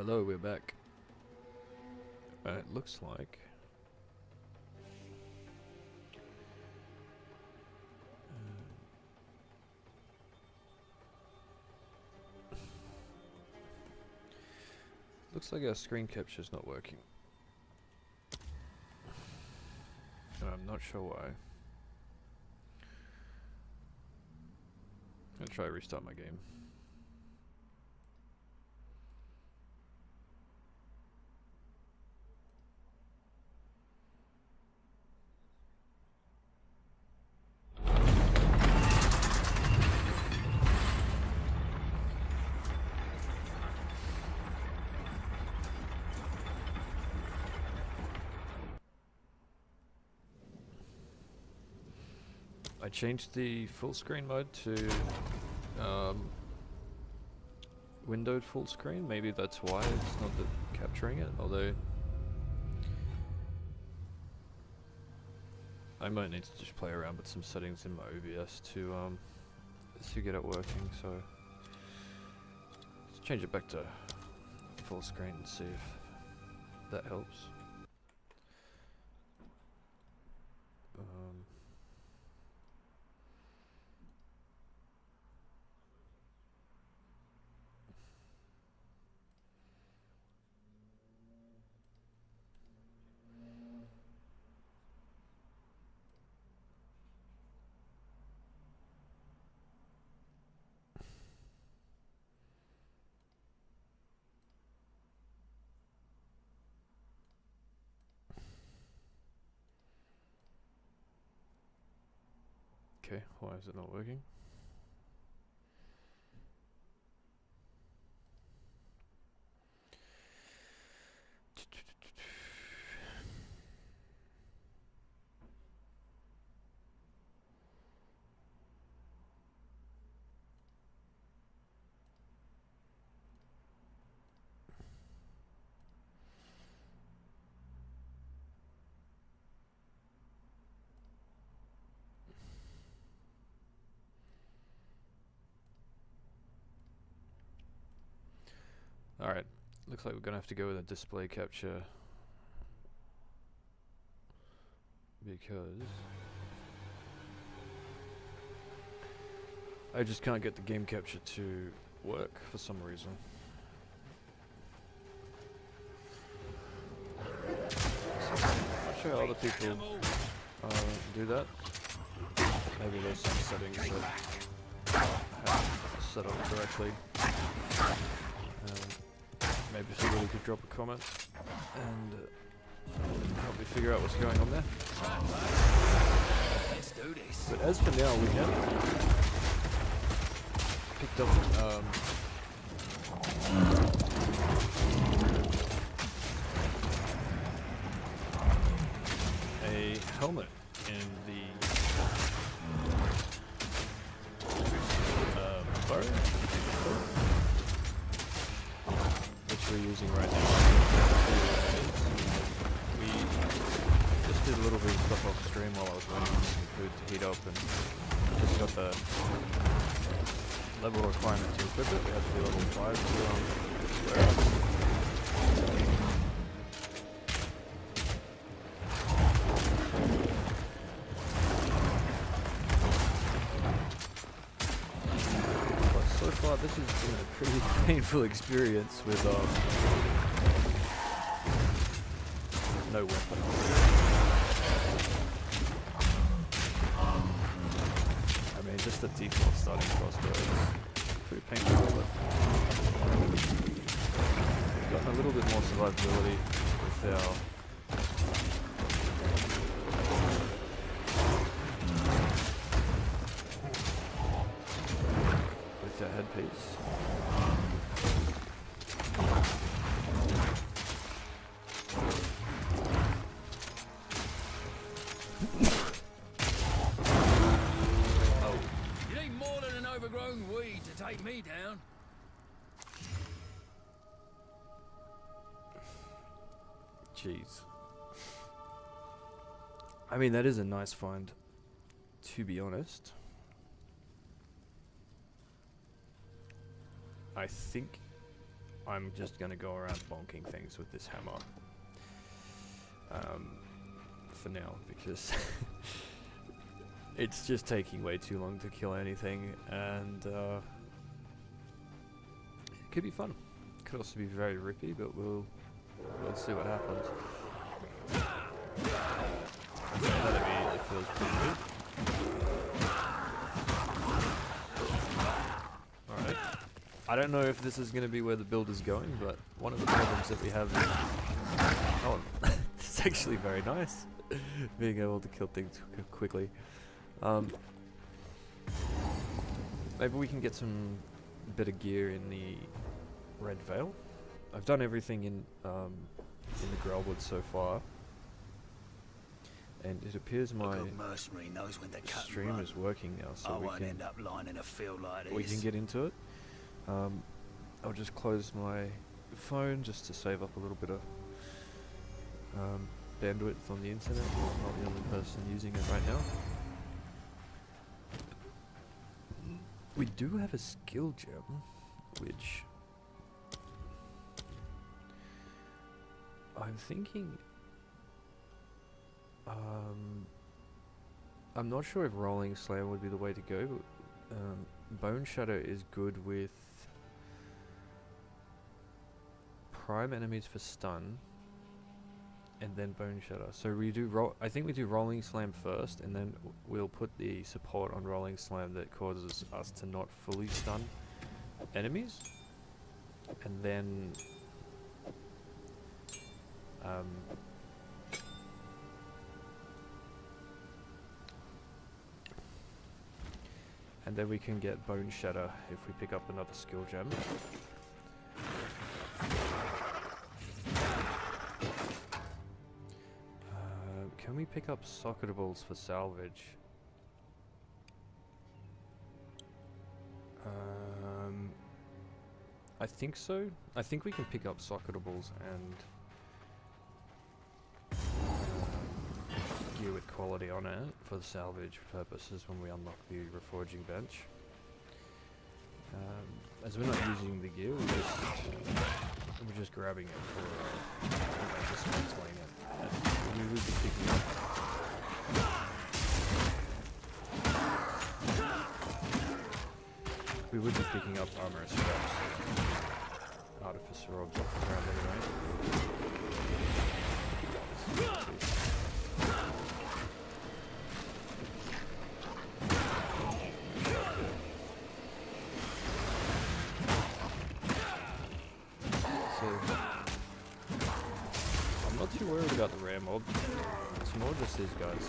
Hello, we're back. It looks like our screen capture is not working. And I'm not sure why. I'm gonna try to restart my game. I changed the full screen mode to windowed full screen. Maybe that's why it's not capturing it, although I might need to just play around with some settings in my OBS to get it working. So let's change it back to full screen and see if that helps. Okay, why is it not working? Alright, looks like we're gonna have to go with a display capture because I just can't get the game capture to work for some reason. So I'm not sure how other people do that. Maybe there's some settings that have set up correctly. Maybe somebody could drop a comment and help me figure out what's going on there. But as for now, we have picked up a helmet in the bow, which we're using right now. We just did a little bit of stuff off stream while I was waiting for some food to heat up, and just got the level requirement to equip it. We had to be level 5 to wear it. This has been a pretty painful experience with no weapon. I mean, just the default starting crossbow is pretty painful, but we've gotten a little bit more survivability with our headpiece. Oh. You need more than an overgrown weed to take me down. Jeez. I mean, that is a nice find, to be honest. I think I'm just gonna go around bonking things with this hammer. For now, because it's just taking way too long to kill anything, and it could be fun. Could also be very rippy, but we'll see what happens. That immediately feels pretty good. Alright. I don't know if this is going to be where the build is going, but one of the problems that we have is... Oh, it's actually very nice. Being able to kill things quickly. Maybe we can get some better gear in the Red Veil. I've done everything in the Growlwood so far. And it appears my stream is working now, so we can end up lying in a field like this. We can get into it. I'll just close my phone just to save up a little bit of bandwidth on the internet. I'm not the only person using it right now. We do have a skill gem, which I'm thinking... I'm not sure if Rolling Slam would be the way to go, but Bone Shadow is good with prime enemies for stun, and then Bone Shadow. So we do I think we do Rolling Slam first, and then we'll put the support on Rolling Slam that causes us to not fully stun enemies, and then we can get Bone Shatter if we pick up another skill gem. Can we pick up socketables for salvage? I think so. I think we can pick up socketables and gear with quality on it for the salvage purposes when we unlock the reforging bench. As we're not using the gear, we're just grabbing it for dismantling it. And we would be picking up armor scraps, artificer objects around anyway. I'm not too worried about the rare mob. It's more just these guys.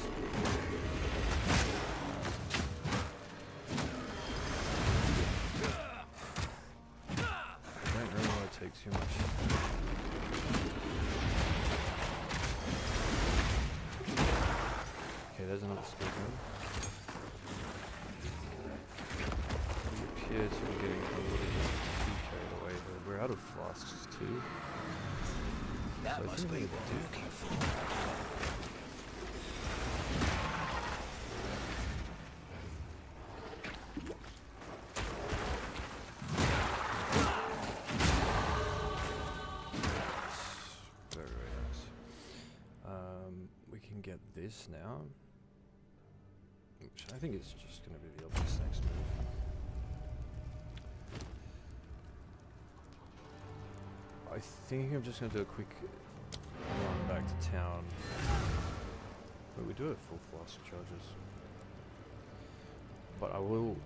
I don't really want to take too much. Okay, there's another skill gun. We appear to be getting a little bit too carried away, but we're out of flasks too. That So must be what we're looking for. Very, very nice. We can get this now, which I think is just going to be the obvious next move. I think I'm just going to do a quick run back to town. But we do have full flask charges. But I will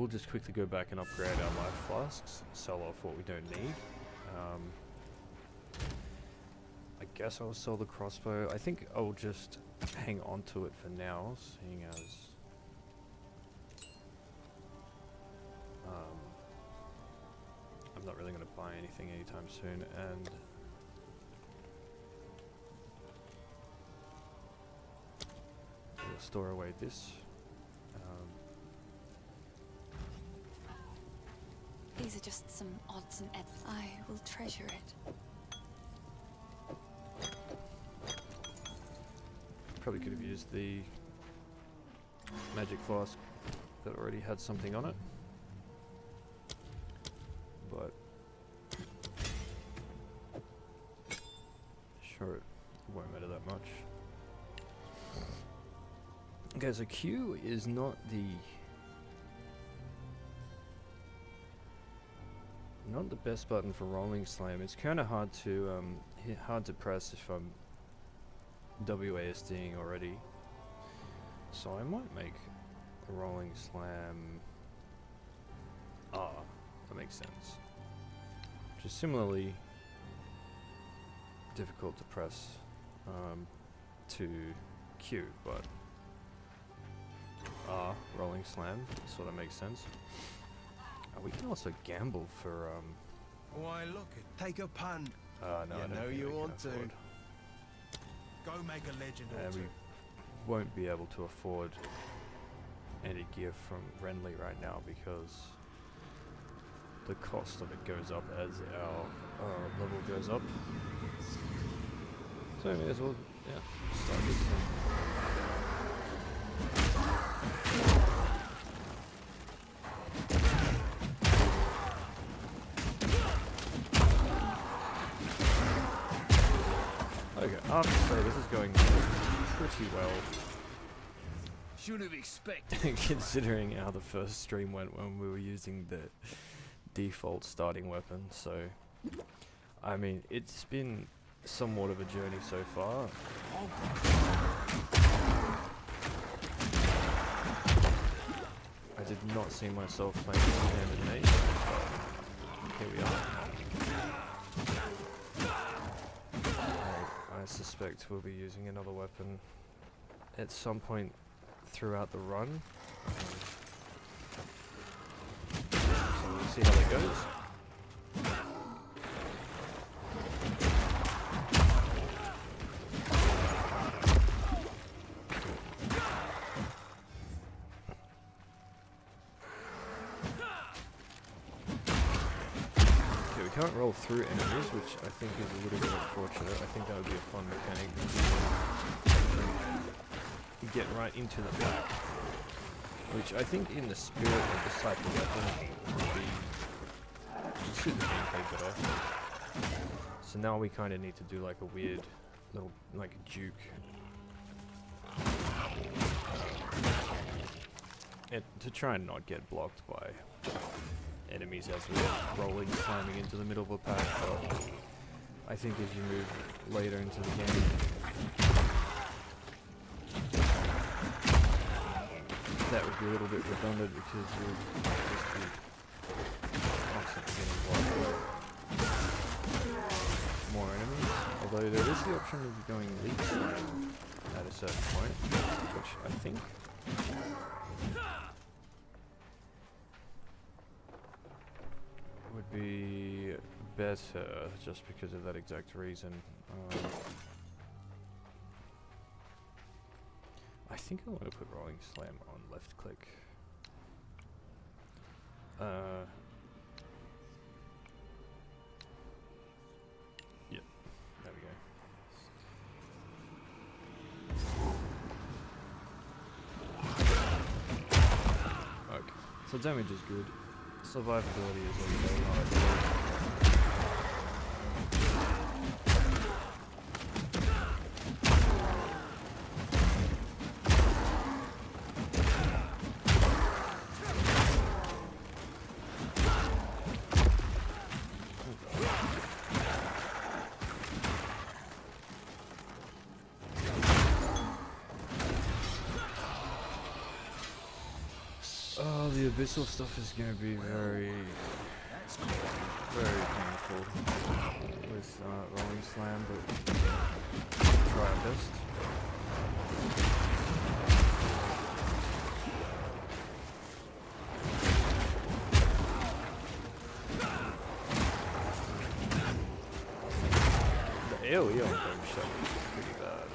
just quickly go back and upgrade our life flasks, sell off what we don't need. I guess I'll sell the crossbow. I think I'll just hang on to it for now, seeing as I'm not really going to buy anything anytime soon, and we'll store away this. These are just some odds and ends. I will treasure it. Probably could have used the magic flask that already had something on it, but or it won't matter that much. Okay, so Q is not the best button for rolling slam. It's kind of hard to press if I'm WASDing already. So I might make a rolling slam R. That makes sense. Which is similarly difficult to press to Q, but R, rolling slam, sort of makes sense. We can also gamble for Why look it. Take a punt. no, You I don't know think you we can want to. afford. Go make a legend or And two. we won't be able to afford any gear from Renly right now because the cost of it goes up as our level goes up. So I may as well, start this thing. Okay, I have to say this is going pretty well. Should have expected. Considering how the first stream went when we were using the default starting weapon, so I mean it's been somewhat of a journey so far. I did not see myself playing one-handed mage, but here we are. I suspect we'll be using another weapon at some point throughout the run. So we'll see how that goes. Okay, we can't roll through enemies, which I think is a little bit unfortunate. I think that would be a fun mechanic. Get right into the back, which I think in the spirit of the cycle weapon would suit the gameplay better. So now we kind of need to do like a weird little, like a juke. And to try and not get blocked by enemies as we're rolling, climbing into the middle of a pack, but I think as you move later into the game, that would be a little bit redundant because you'll just be constantly getting blocked by more enemies. Although there is the option of going leap slam at a certain point, which I think would be better just because of that exact reason. I think I want to put rolling slam on left click. Yep, there we go. Okay, so damage is good. Survivability is okay. Oh, the abyssal stuff is going to be very painful with rolling slam, but try our best. The AoE on Bone Shot is pretty bad.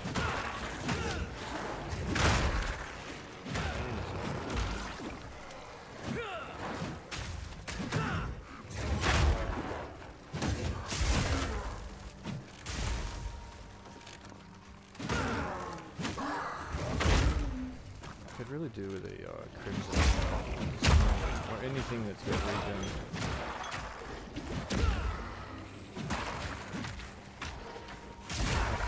Could really do with a crimson or anything that's got regen. I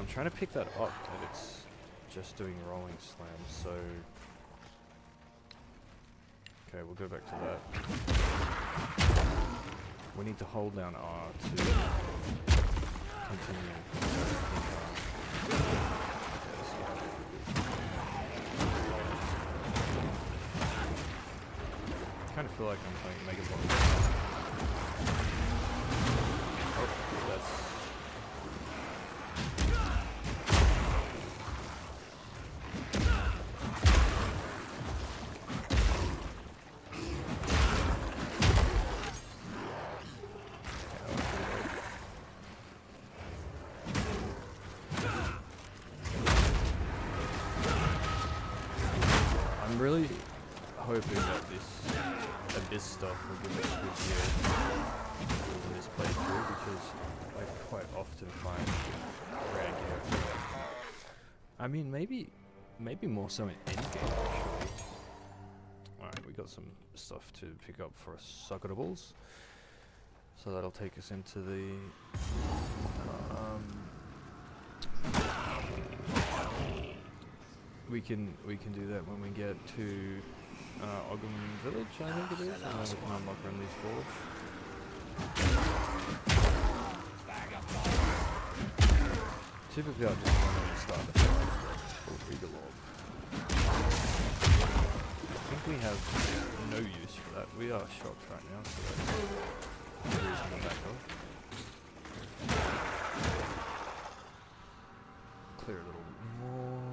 trying to pick that up, and it's just doing rolling slams, so... Okay, we'll go back to that. We need to hold down R to continue. I kind of feel like I'm playing Mega Block. Oh, that's... I'm really hoping that this stuff will give us good gear in this playthrough, because I quite often find rare gear. I mean, maybe more so in endgame actually. Alright, we got some stuff to pick up for suckerables, so that'll take us into the we can do that when we get to Ogum Village, I think it is, and then we can unlock Renly's Forge. Typically I just want to start the fight, or Regal Orb. I think we have no use for that. We are shocked right now, so that's a reason to back off. Clear a little more.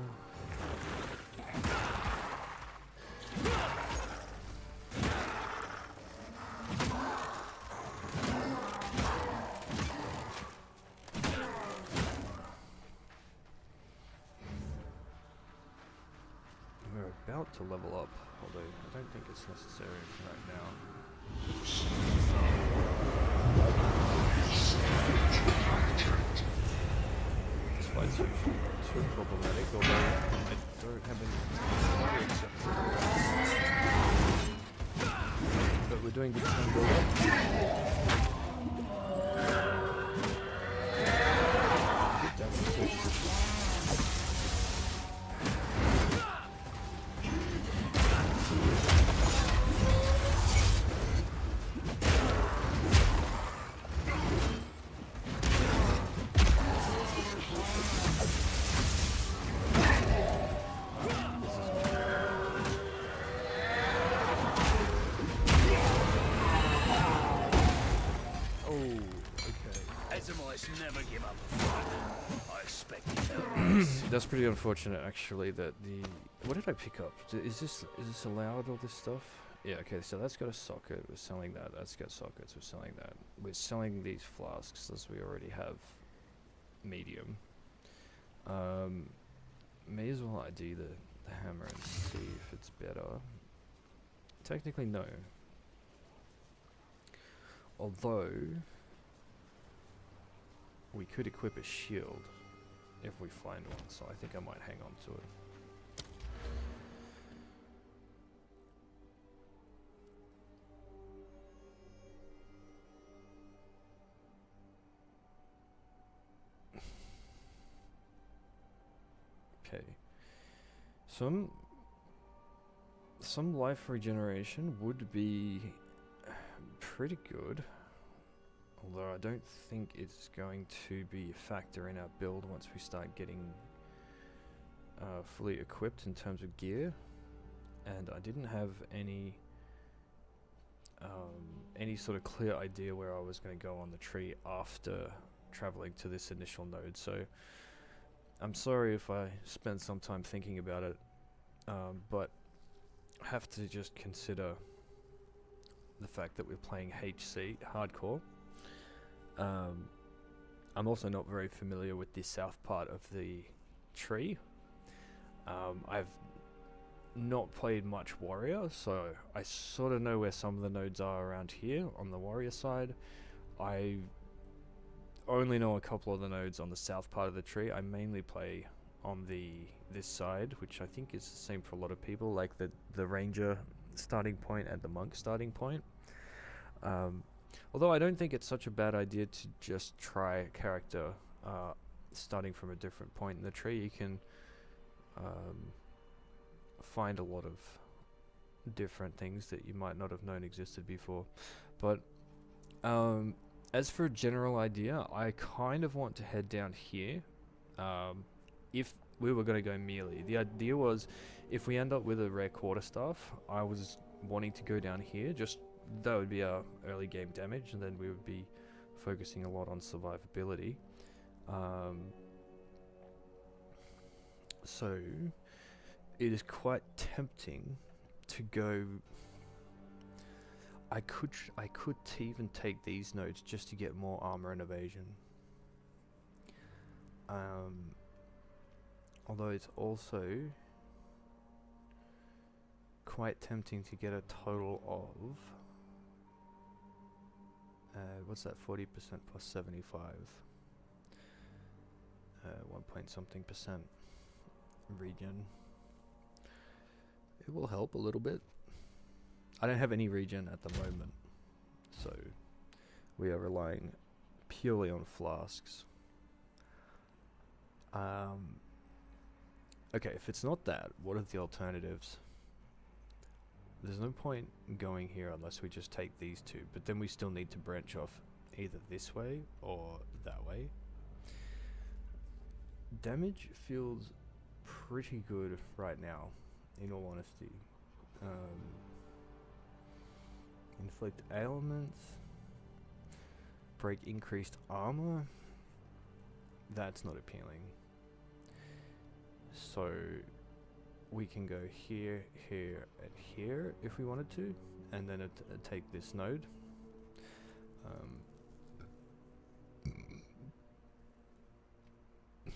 We're about to level up, although I don't think it's necessary right now. This fight's usually too problematic, although I don't have any but we're doing good time build up. Good damage. Never give up a fight. I expect it. That's pretty unfortunate, actually. That the what did I pick up? Is this allowed? All this stuff? Yeah. Okay. So that's got a socket. We're selling that. That's got sockets. We're selling that. We're selling these flasks as we already have medium. May as well ID the hammer and see if it's better. Technically, no. Although we could equip a shield if we find one, so I think I might hang on to it. Okay. Some life regeneration would be pretty good. Although I don't think it's going to be a factor in our build once we start getting fully equipped in terms of gear. And I didn't have any sort of clear idea where I was going to go on the tree after traveling to this initial node. So I'm sorry if I spent some time thinking about it, but I have to just consider the fact that we're playing HC hardcore. I'm also not very familiar with the south part of the tree. I've not played much warrior, so I sort of know where some of the nodes are around here on the warrior side. I only know a couple of the nodes on the south part of the tree. I mainly play on this side, which I think is the same for a lot of people, like the ranger starting point and the monk starting point. Although I don't think it's such a bad idea to just try a character starting from a different point in the tree, you can find a lot of different things that you might not have known existed before. But as for a general idea, I kind of want to head down here. If we were going to go melee, the idea was if we end up with a rare quarterstaff, I was wanting to go down here. Just that would be our early game damage, and then we would be focusing a lot on survivability. So it is quite tempting to go. I could even take these nodes just to get more armor and evasion. Although it's also quite tempting to get a total of what's that, 40% plus 75, 1 point something percent regen. It will help a little bit. I don't have any regen at the moment, so we are relying purely on flasks. Okay, if it's not that, what are the alternatives? There's no point going here unless we just take these two, but then we still need to branch off either this way or that way. Damage feels pretty good right now, in all honesty. Inflict ailments, break increased armor. That's not appealing. So we can go here, here, and here if we wanted to, and then take this node.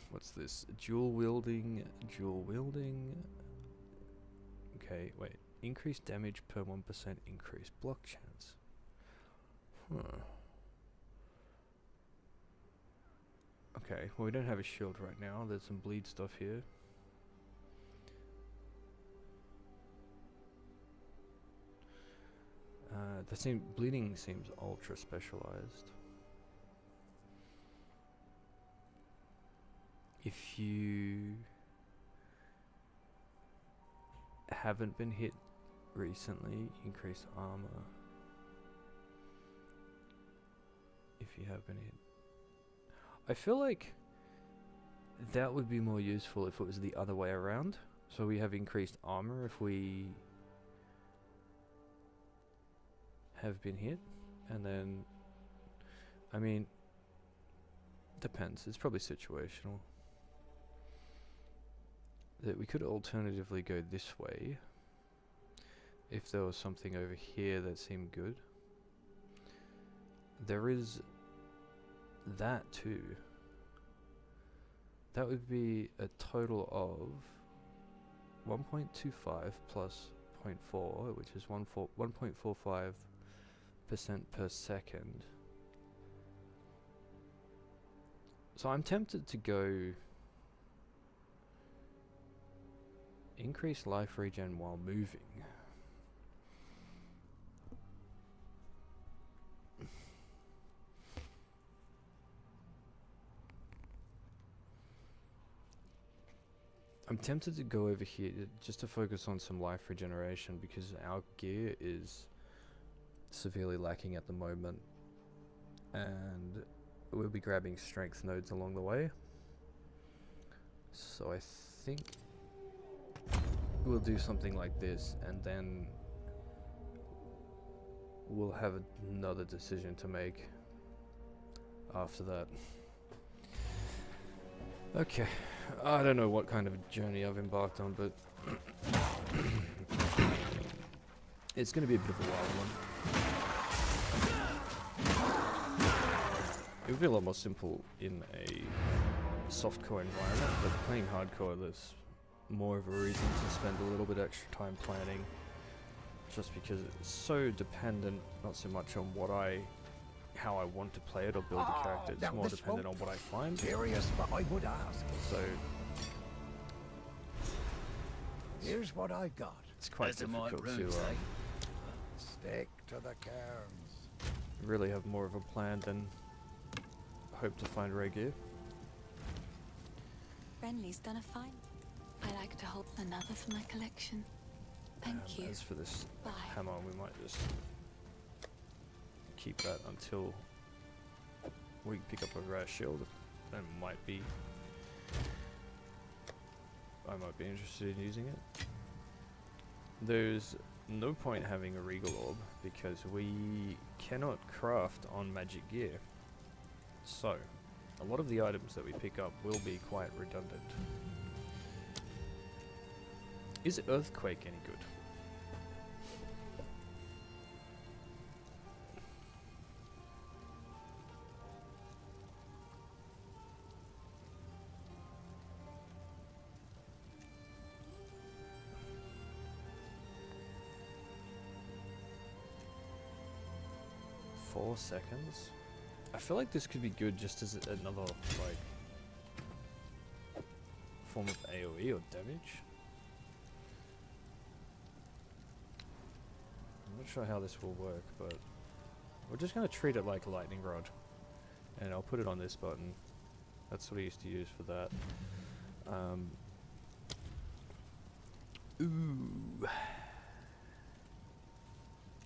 What's this? Dual wielding. Okay, wait. Increased damage per 1% increase. Block chance. Okay, well we don't have a shield right now. There's some bleed stuff here. Bleeding seems ultra specialized. If you haven't been hit recently, increase armor. If you have been hit, I feel like that would be more useful if it was the other way around. So we have increased armor if we have been hit, and then, I mean, depends. It's probably situational. That we could alternatively go this way if there was something over here that seemed good. There is that too. That would be a total of 1.25 plus 0.4, which is 1.45% per second. So I'm tempted to go increase life regen while moving. I'm tempted to go over here just to focus on some life regeneration because our gear is severely lacking at the moment, and we'll be grabbing strength nodes along the way. So I think we'll do something like this, and then we'll have another decision to make after that. Okay, I don't know what kind of journey I've embarked on, but it's going to be a bit of a wild one. It would be a lot more simple in a softcore environment, but playing hardcore, there's more of a reason to spend a little bit extra time planning, just because it's so dependent, not so much on how I want to play it or build the character. It's more dependent on what I find. Curious, but I would ask. So Here's what I've got. it's quite difficult to Stick to the cairns. really have more of a plan than hope to find rare gear. Renly's done a fine. I like to hold another for my collection. Thank you. As for this Bye. hammer, we might just keep that until we pick up a rare shield. And I might be interested in using it. There's no point having a regal orb because we cannot craft on magic gear. So, a lot of the items that we pick up will be quite redundant. Is Earthquake any good? Four seconds? I feel like this could be good just as another, like, form of AoE or damage. I'm not sure how this will work, but we're just going to treat it like a lightning rod. And I'll put it on this button. That's what I used to use for that. Ooh.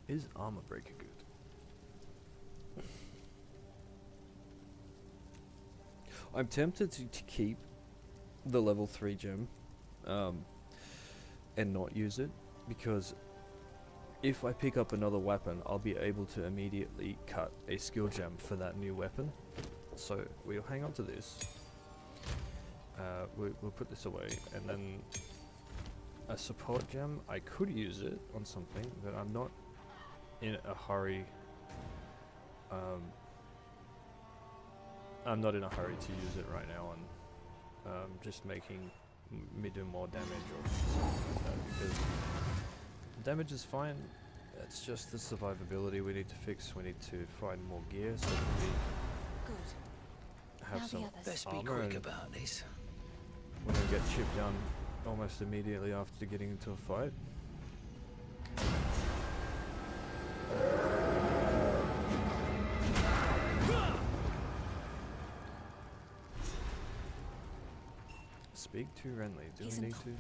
Is Armor Breaker good? I'm tempted to keep the level 3 gem and not use it, because if I pick up another weapon, I'll be able to immediately cut a skill gem for that new weapon. So we'll hang on to this. We'll put this away, and then a support gem, I could use it on something, but I'm not in a hurry. I'm not in a hurry to use it right now on just making me do more damage or something like that, because damage is fine. It's just the survivability we need to fix. We need to find more gear so that Good. we have Now some the others. Let's be armor, quick and about this. we don't get chipped down almost immediately after getting into a fight. Speak to Renly. Do He's we in need to?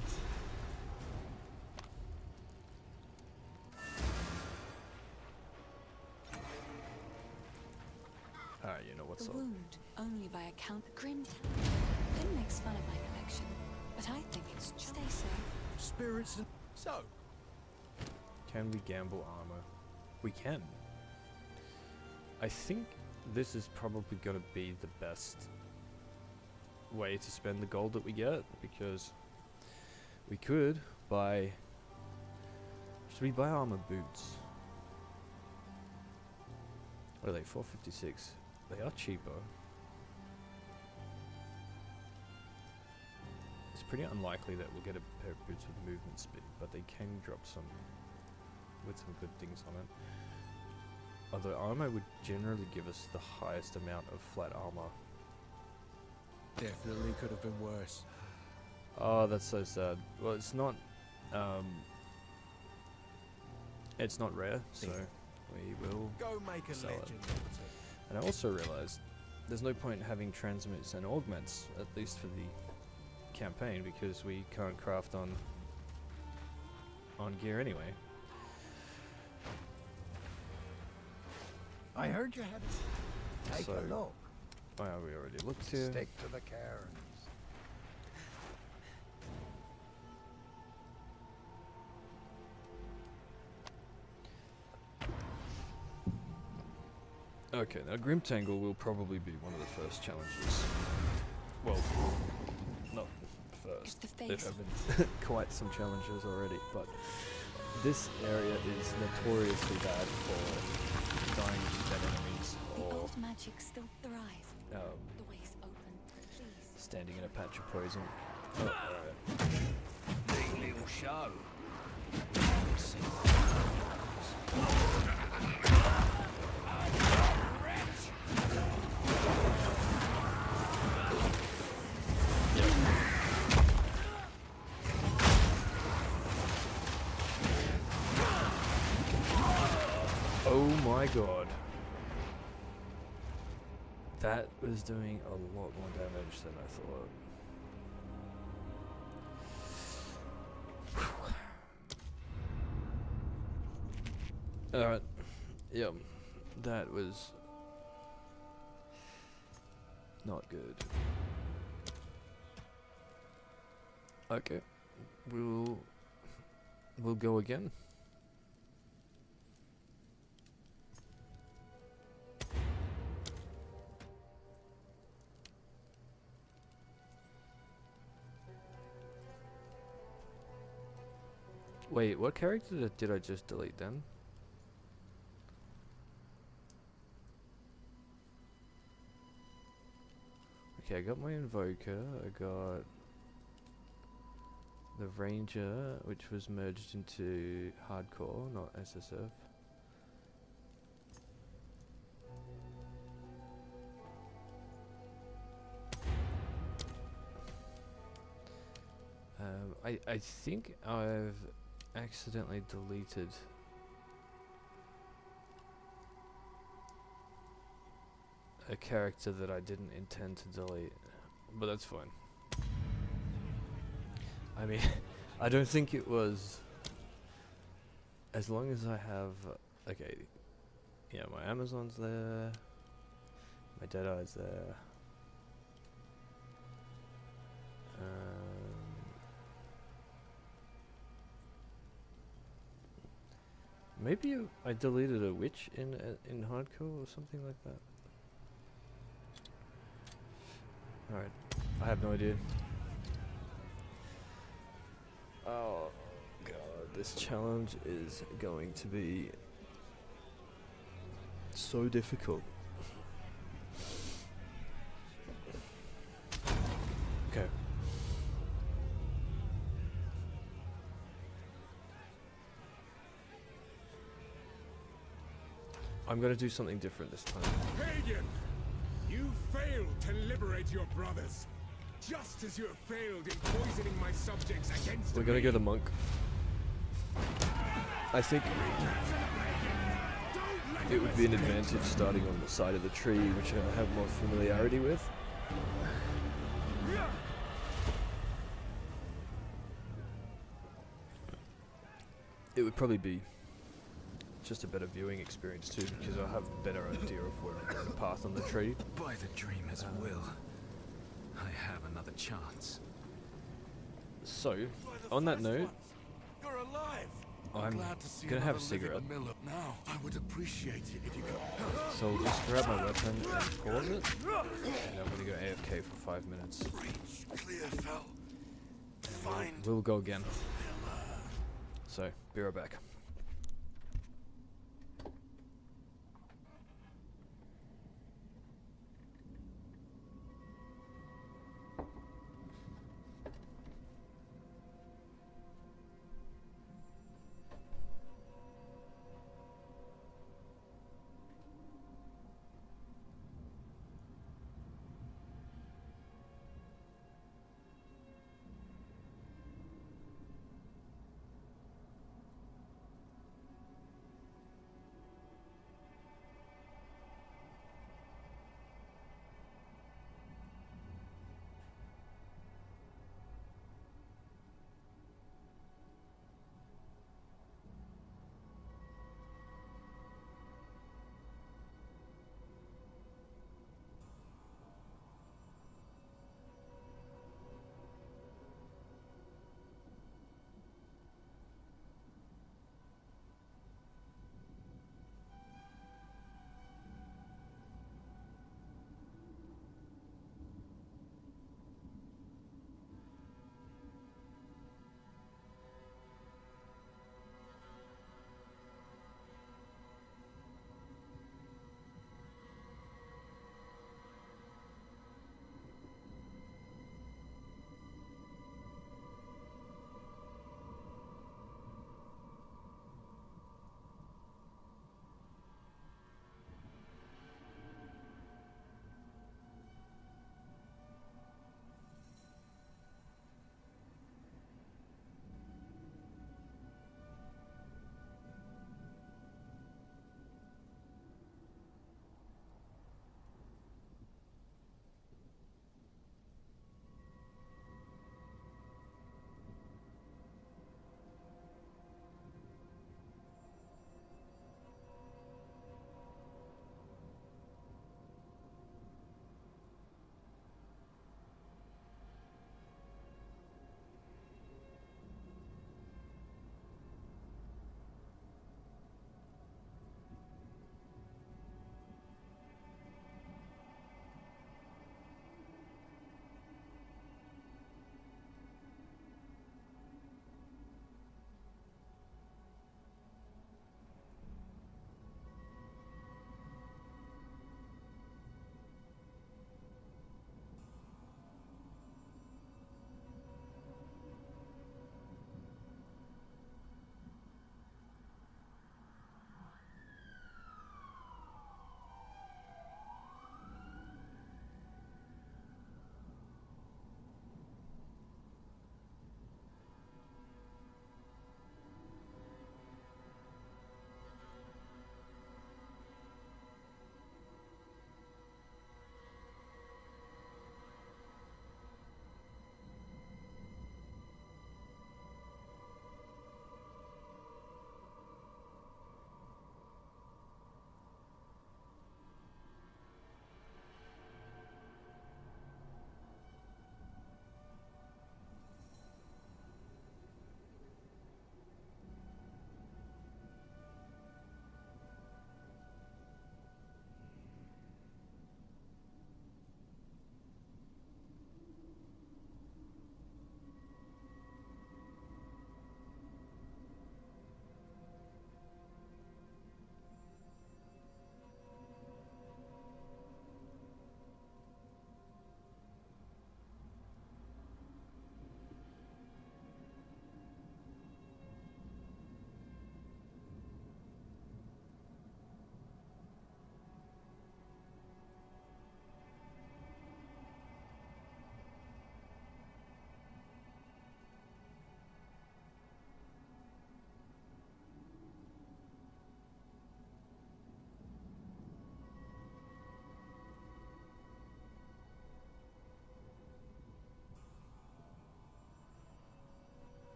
Alright, you know what's The up. wound only by account. Grim. Finn makes fun of my collection, but I think it's just. Stay safe. Spirits and... So, Can we gamble armor? We can. I think this is probably going to be the best way to spend the gold that we get, because we could buy... Should we buy armor boots? What are they? 456. They are cheaper. It's pretty unlikely that we'll get a pair of boots with movement speed, but they can drop some with some good things on it. Although armor would generally give us the highest amount of flat armor. definitely could have been worse. Oh, that's so sad. Well, it's not rare, so we will Go make a sell it. legend. And I also realized there's no point in having transmutes and augments, at least for the campaign, because we can't craft on gear anyway. I heard you had it. Take So- a look. Oh, yeah, we already looked here. Stick to the cairns. Okay, now Grimtangle will probably be one of the first challenges. Well, not first. If the There face. have been quite some challenges already, but this area is notoriously bad for dying to dead enemies The or old magic still thrive. um, The way's open. Please. standing in a patch of poison. Oh, alright. Neat little show. Oh my god. That was doing a lot more damage than I thought. Alright. Yep. That was not good. Okay. We'll go again. Wait, what character did I just delete then? Okay, I got my Invoker, I got the Ranger, which was merged into Hardcore, not SSF. I think I've accidentally deleted a character that I didn't intend to delete, but that's fine. I mean, I don't think it was, as long as I have, okay, yeah, my Amazon's there, my Deadeye's there, maybe I deleted a witch in hardcore or something like that. Alright, I have no idea. Oh god, this challenge is going to be so difficult. Okay. I'm gonna do something different this time. Pagan! You failed to liberate your brothers. Just as you have failed in poisoning my subjects against We're gonna me. go the monk. I think it would be an advantage starting on the side of the tree, which I have more familiarity with. It would probably be just a better viewing experience too, because I'll have a better idea of where I'm going to path on the tree. By the dreamer's will, I have another chance. So, on that note, You're alive. I'm glad to see gonna have a another living cigarette. Miller. Now, I would appreciate it if you could. So I'll just grab my weapon and pause it, and I'm gonna go AFK for 5 minutes. Reach clear, fell. Find We'll go again. So, be right back.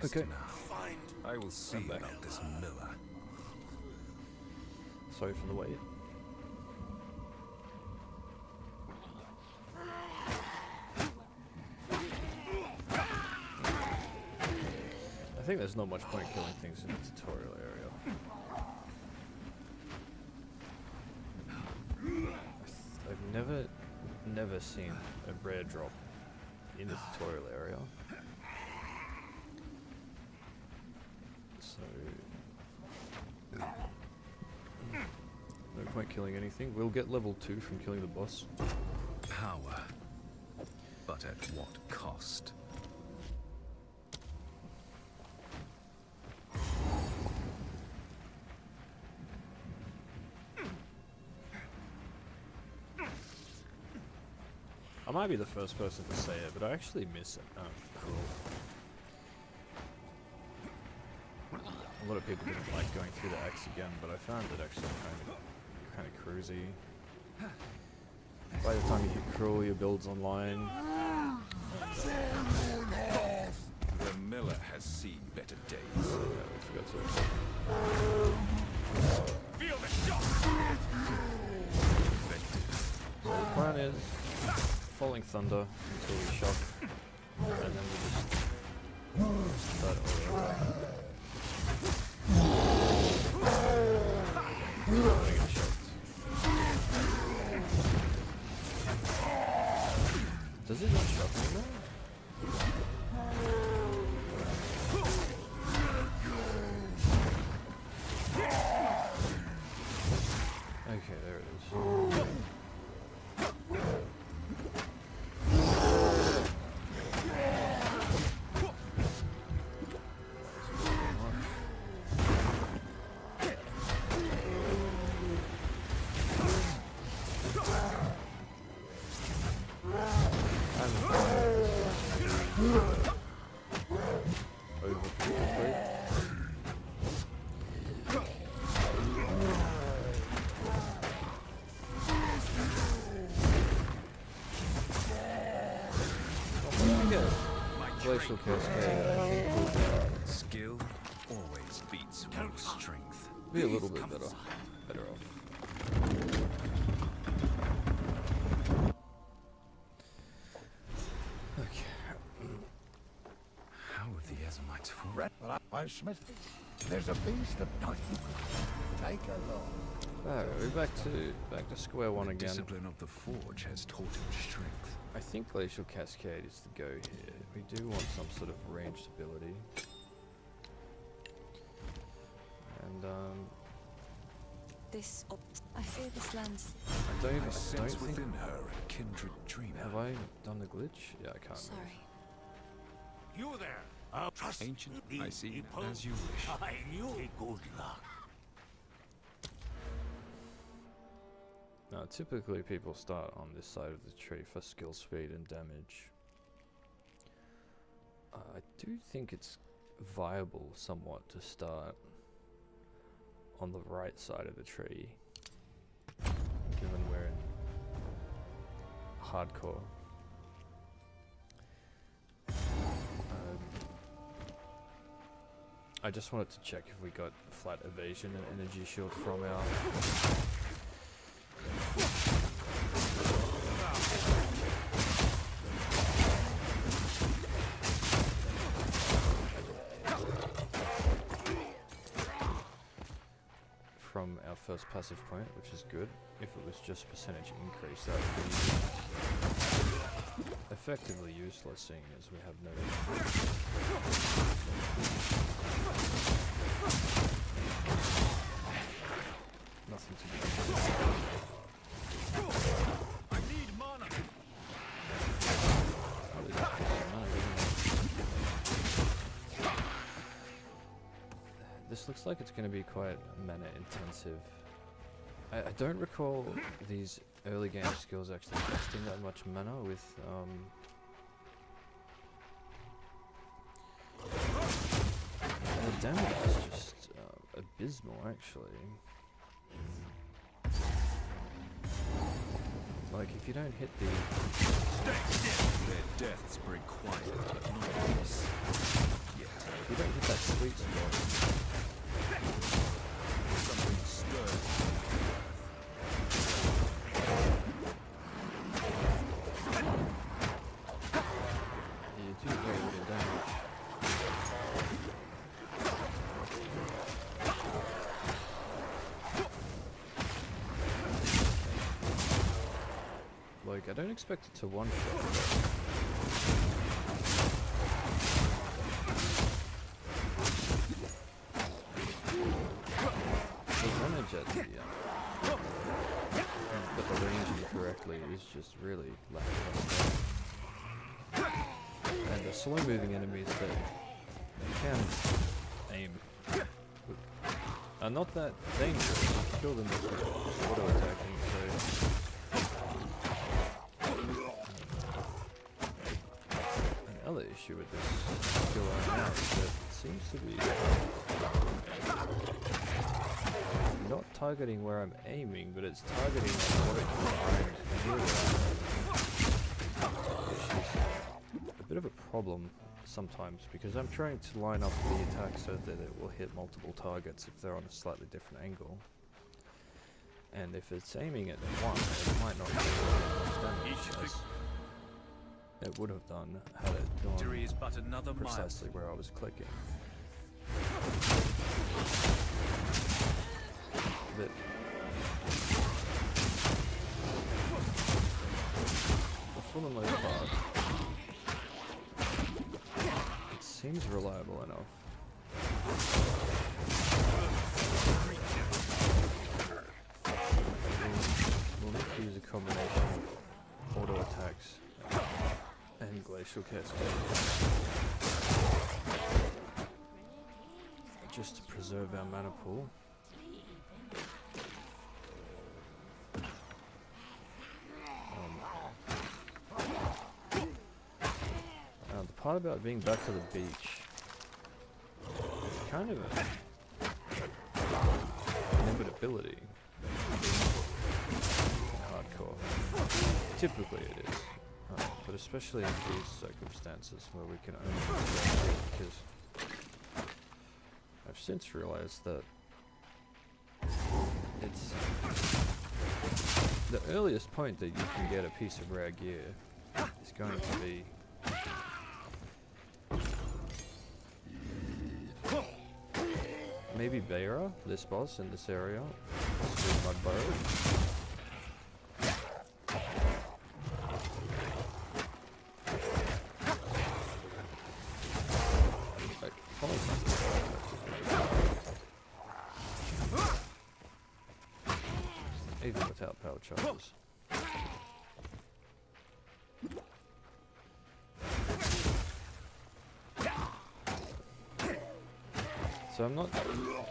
rest Okay. now. I will see about this miller. Sorry for the wait. I think there's not much point killing things in the tutorial area. I've never seen a rare drop in the tutorial area. So no point killing anything. We'll get level 2 from killing the boss. Power. But at what cost? I might be the first person to say it, but I actually miss Cruel. A lot of people didn't like going through the axe again, but I found it actually kind of cruisy. By the time you hit Cruel, your build's online. The miller has seen better days. Yeah, we forgot to. Feel the shock! So the plan is following thunder until we shock, and then we just start all over. Get shocked. Does it not shock anymore? Okay, there it is. Glacial Cascade, I think Skill always beats brute strength. we'll be a little bit better off. Okay. How have the Ezamites fallen? Well, I'm Smith. There's a beast of nothing. Take a look. Alright, we're back to square one The again. discipline of the forge has taught him strength. I think Glacial Cascade is the go here. We do want some sort of ranged ability. And I fear this land's. I don't I even sense think within her a kindred dreamer. have I done the glitch? Yeah, I can't. Sorry. You there! Trust Ancient, me, I see, people. as you wish. I knew good luck. Now, typically people start on this side of the tree for skill speed and damage. I do think it's viable somewhat to start on the right side of the tree, given we're in hardcore. I just wanted to check if we got flat evasion and energy shield from our first passive point, which is good. If it was just percentage increase, that would be effectively useless, seeing as we have no nothing to do. I need mana. Oh, there's actually some mana, isn't there? This looks like it's going to be quite mana intensive. I don't recall these early game skills actually costing that much mana with the damage is just abysmal actually. Like if you don't hit the Their deaths bring quiet, but not peace. Yet. if you expect it to one-shot. The damage at the but the range incorrectly is just really lackluster. And the slow-moving enemies that can aim are not that dangerous. You can kill them with auto-attacking, so... Another issue with this skill right now is that it seems to be not targeting where I'm aiming, but it's targeting what it can find near where I'm aiming. Which is a bit of a problem sometimes, because I'm trying to line up the attack so that it will hit multiple targets if they're on a slightly different angle. And if it's aiming at one, it might not do as much damage as it would have done had it Victory is gone but another precisely where I was clicking. But for the most part, it seems reliable enough. We'll need to use a combination of auto attacks and glacial cascade just to preserve our mana pool. The part about being back to the beach is kind of an inevitability in hardcore. Typically it is, but especially in these circumstances where we can only do that, because I've since realized that it's the earliest point that you can get a piece of rare gear is going to be maybe Beira, this boss in this area, possibly Mudburrow. Even without power charges. So I'm not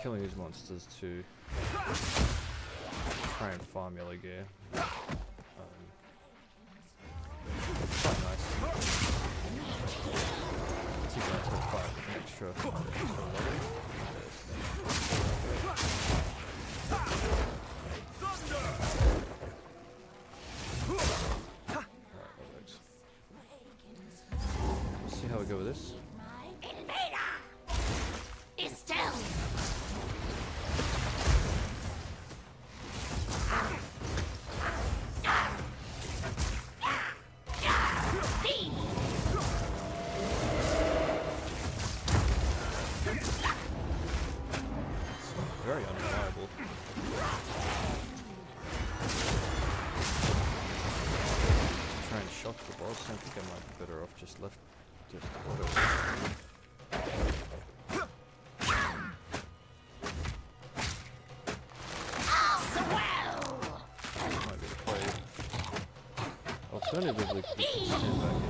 killing these monsters to try and farm yellow gear. It's quite nice. It's even nice to fight with an extra level. See how we go with this. Very unreliable. Try and shock the boss. I think I might be better off just auto. That might be the play. Alternatively, we can stand back in.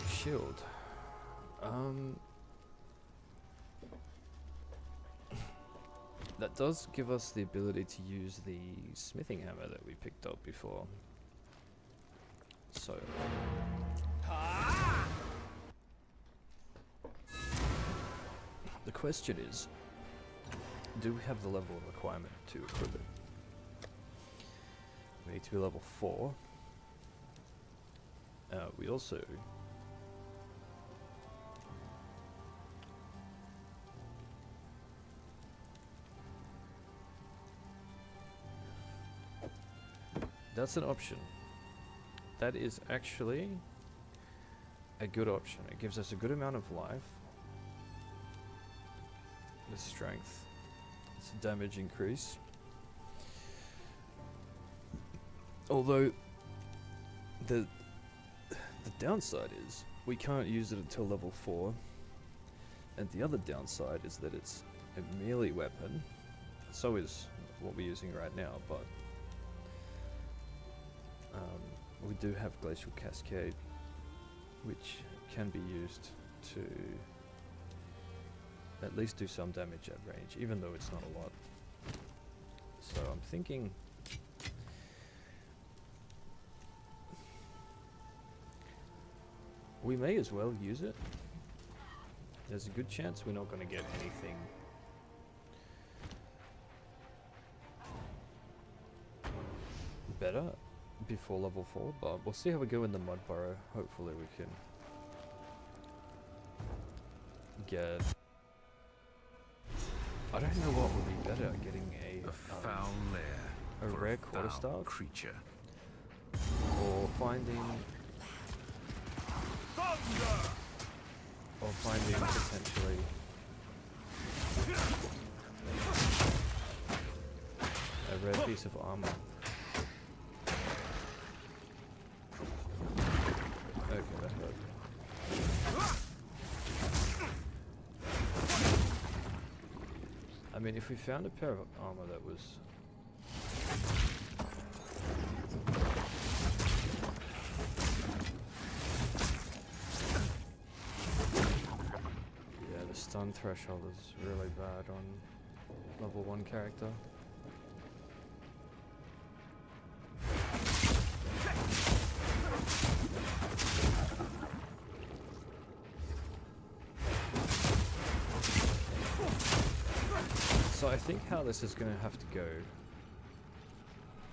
Shield. That does give us the ability to use the smithing hammer that we picked up before. So the question is, do we have the level requirement to equip it? We need to be level 4. We also that's an option. That is actually a good option. It gives us a good amount of life. The strength. It's a damage increase. Although the downside is we can't use it until level 4. And the other downside is that it's a melee weapon. So is what we're using right now, but we do have Glacial Cascade, which can be used to at least do some damage at range, even though it's not a lot. So I'm thinking we may as well use it. There's a good chance we're not going to get anything better before level 4, but we'll see how we go in the Mud Burrow. Hopefully we can get... I don't know what would be better, getting A foul lair a for rare a foul quarterstaff creature. or finding potentially a rare piece of armor. Okay, that hurt. I mean, if we found a pair of armor that was yeah, the stun threshold is really bad on level 1 character. So I think how this is going to have to go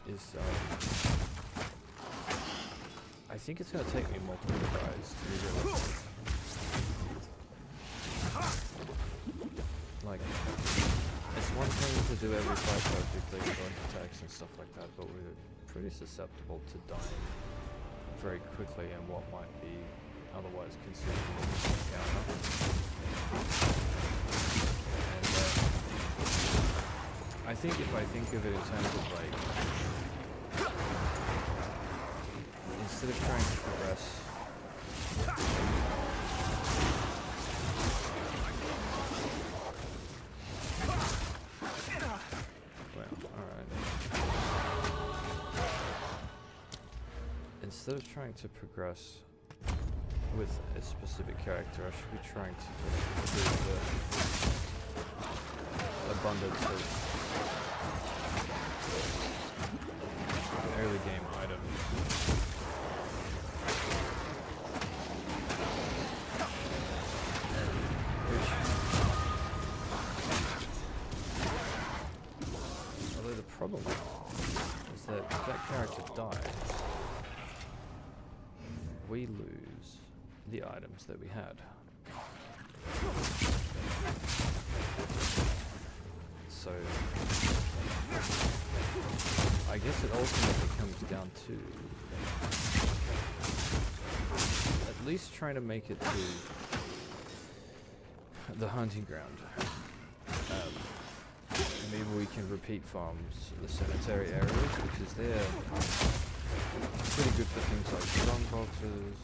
is, I think it's going to take me multiple tries to be realistic. Like, it's one thing to do every fight perfectly, dodge attacks and stuff like that, but we're pretty susceptible to dying very quickly and what might be otherwise considered an encounter. And I think if I think of it in terms of like, instead of trying to progress, well, alright. Instead of trying to progress with a specific character, I should be trying to just improve the abundance of early game items. Although the problem is that if that character dies, we lose the items that we had. So I guess it ultimately comes down to at least trying to make it to the hunting ground. Maybe we can repeat farms, the cemetery areas, because they're pretty good for things like strong boxes.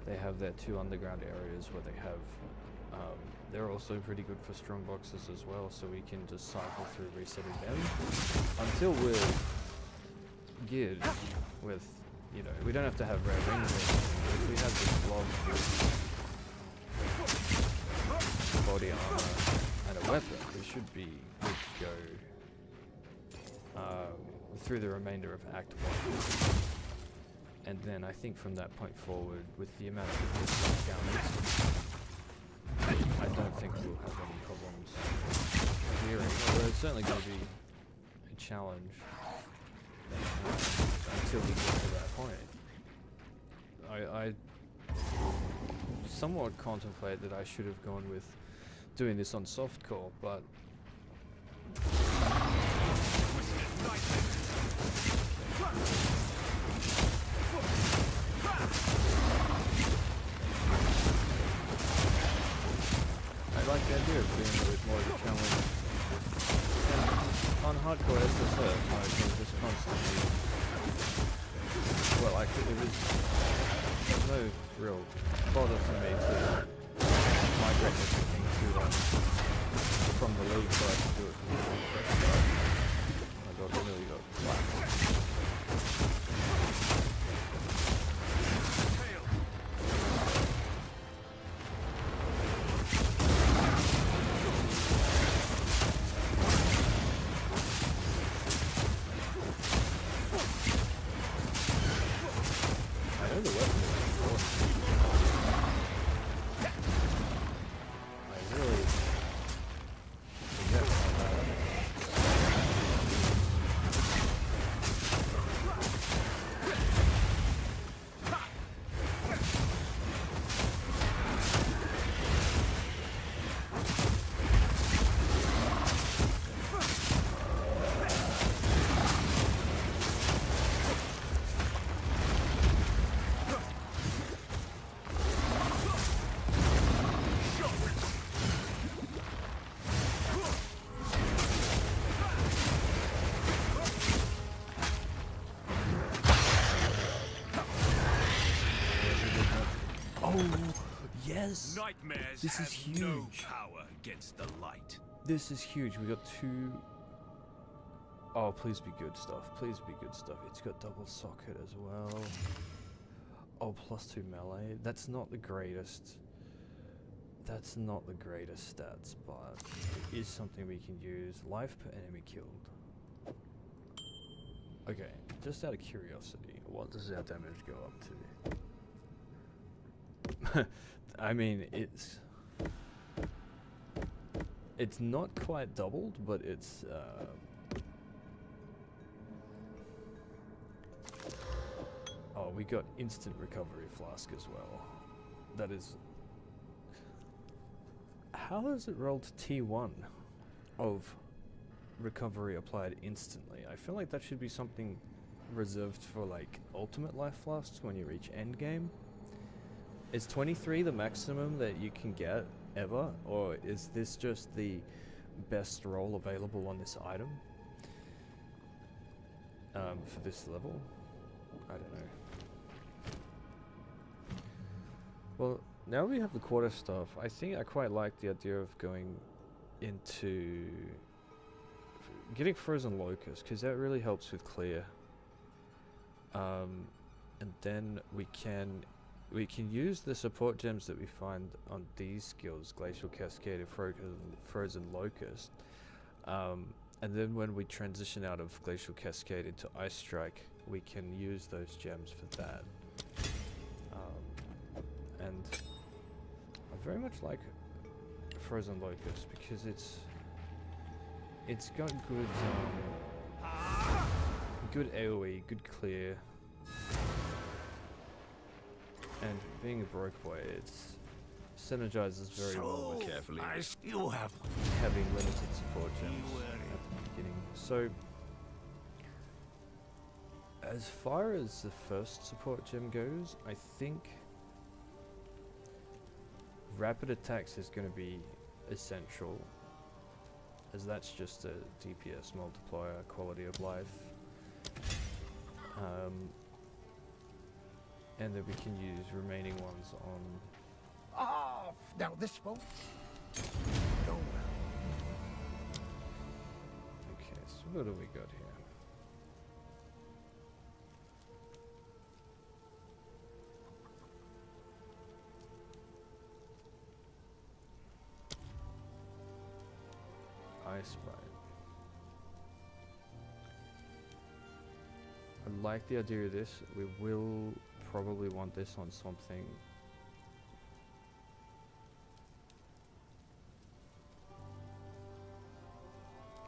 They have their 2 underground areas where they have they're also pretty good for strong boxes as well, so we can just cycle through resetting them until we're geared with, you know, we don't have to have rare rings or anything, but if we have this blob with body armor and a weapon, we should be good to go through the remainder of Act 1. And then I think from that point forward, with the amount of encounters, I don't think we'll have any problems clearing, although it's certainly going to be a challenge. until we get to that point. I somewhat contemplate that I should have gone with doing this on softcore, but I like the idea of doing it with more of a challenge. And on hardcore HCssf, I can just constantly, well, there's no real bother to me to migrate everything to from the league, so I can do it from the fresh start. Oh my god, I nearly got black. I know the weapon is important. I really forget how bad it is. Oh, yes! Nightmares This is have no huge. power against the light. This is huge. We got two. Oh, please be good stuff. Please be good stuff. It's got double socket as well. Oh, +2 melee. That's not the greatest. That's not the greatest stats, but it is something we can use. Life per enemy killed. Okay, just out of curiosity, what does our damage go up to? I mean, it's not quite doubled, but it's oh, we got instant recovery flask as well. That is, how does it roll to T1 of recovery applied instantly? I feel like that should be something reserved for like ultimate life flasks when you reach end game. Is 23 the maximum that you can get ever, or is this just the best roll available on this item for this level? I don't know. Well, now we have the quarter stuff, I think I quite like the idea of going into getting frozen locust, because that really helps with clear. And then we can use the support gems that we find on these skills, Glacial Cascade and Frozen Locust, and then when we transition out of Glacial Cascade into Ice Strike, we can use those gems for that. And I very much like Frozen Locust because it's got good AoE, good clear. And being a broke boy, it synergizes very well with Carefully. You have having limited support gems at the beginning. So, as far as the first support gem goes, I think rapid attacks is going to be essential, as that's just a DPS multiplier, quality of life. And then we can use remaining ones on... off. Now this won't go well. Okay, so what do we got here? Ice Bite. I like the idea of this. We will probably want this on something.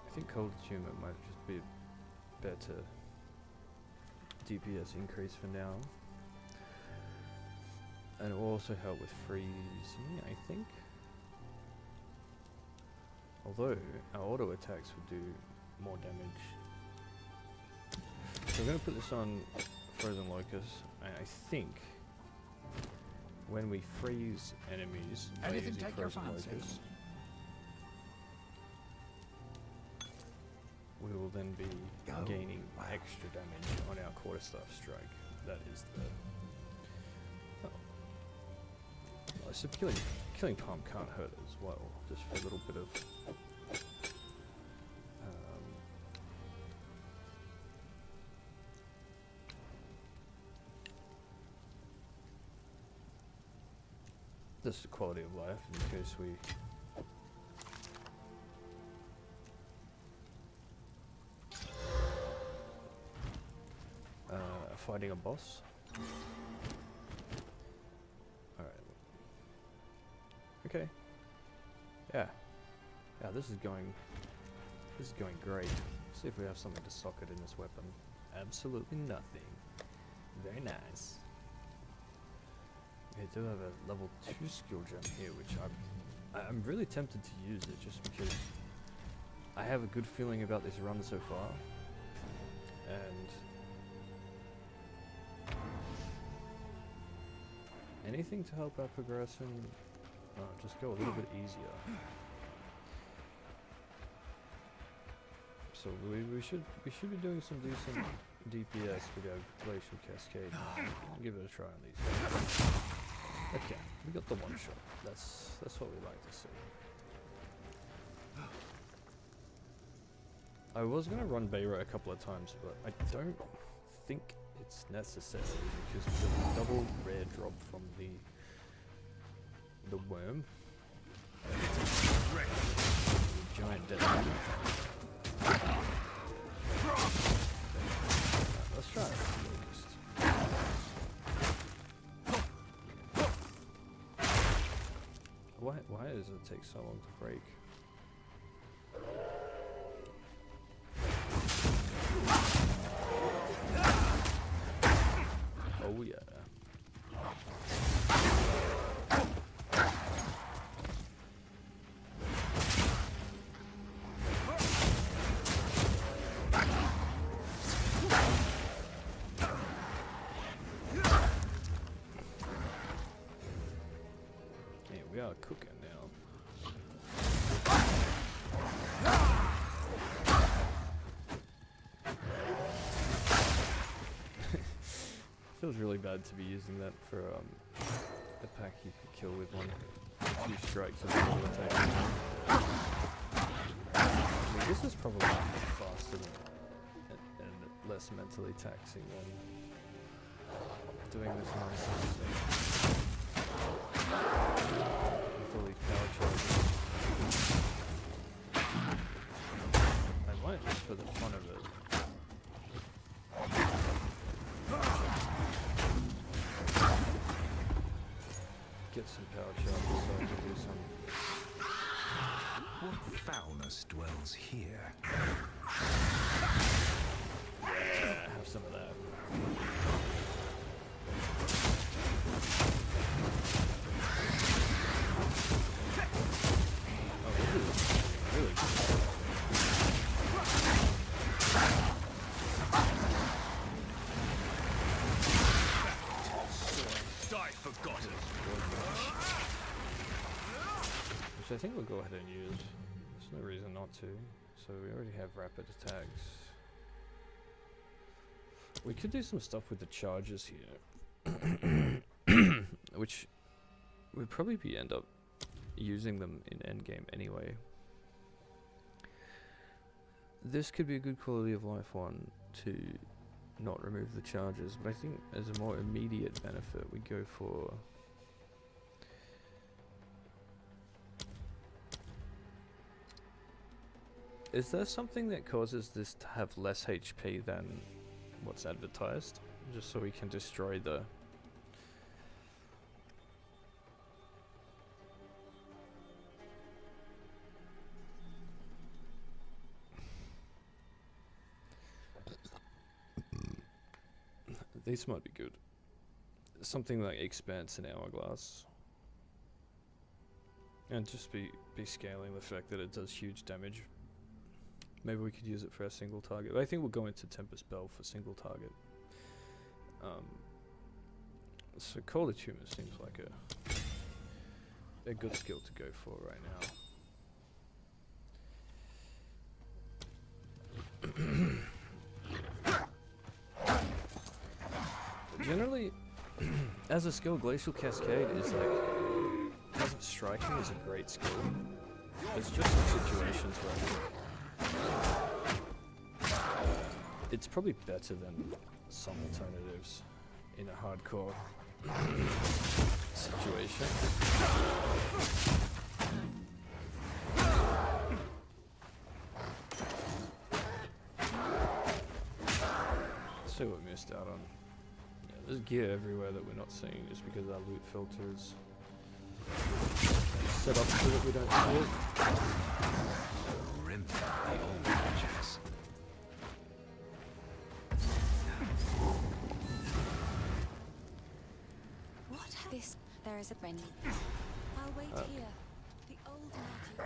I think Cold Tumor might just be better DPS increase for now. And it will also help with freezing, I think. Although our auto attacks would do more damage. So we're going to put this on Frozen Locust, and I think when we freeze enemies by Anything using take your Frozen fancy? Locust, we will then be Go. gaining Wow. extra damage on our quarterstaff strike. That is the... Oh, so killing Palm can't hurt as well, just for a little bit of... just quality of life in case we... fighting a boss. Alright. Okay. Yeah. Yeah, this is going great. See if we have something to socket in this weapon. Absolutely nothing. Very nice. We do have a level 2 skill gem here, which I'm really tempted to use it just because I have a good feeling about this run so far. And anything to help our progression, just go a little bit easier. So we should be doing some decent DPS with our Glacial Cascade. Give it a try on these. Okay, we got the one shot. That's what we like to see. I was gonna run Bayra a couple of times, but I don't think it's necessary because of the double rare drop from the worm. Giant death. Let's try it. Why does it take so long to break? Oh yeah. Yeah, we are cooking now. Feels really bad to be using that for a pack you could kill with a few strikes of auto attack. I mean, this is probably faster and less mentally taxing than doing this nonsense thing. With all these power charges. I might just for the fun of it. Get some power charges so I can do some... What foulness dwells here? Yeah, have some of that. Oh, this is really good. Die forgotten. Which I think we'll go ahead and use. There's no reason not to. So we already have rapid attacks. We could do some stuff with the charges here. Which would probably end up using them in endgame anyway. This could be a good quality of life one to not remove the charges, but I think as a more immediate benefit we go for is there something that causes this to have less HP than what's advertised? Just so we can destroy the These might be good. Something like Expanse and Hourglass. And just be scaling the fact that it does huge damage. Maybe we could use it for our single target. I think we'll go into Tempest Bell for single target. So Cold Attunement seems like a good skill to go for right now. Generally, as a skill, Glacial Cascade is like, doesn't striking is a great skill. It's just in situations where it's probably better than some alternatives in a hardcore situation. Let's see what we missed out on. Yeah, there's gear everywhere that we're not seeing just because our loot filter is set up so that we don't see it. Rim, the old jazz. What this? There is a friend. I'll wait here. The old magic.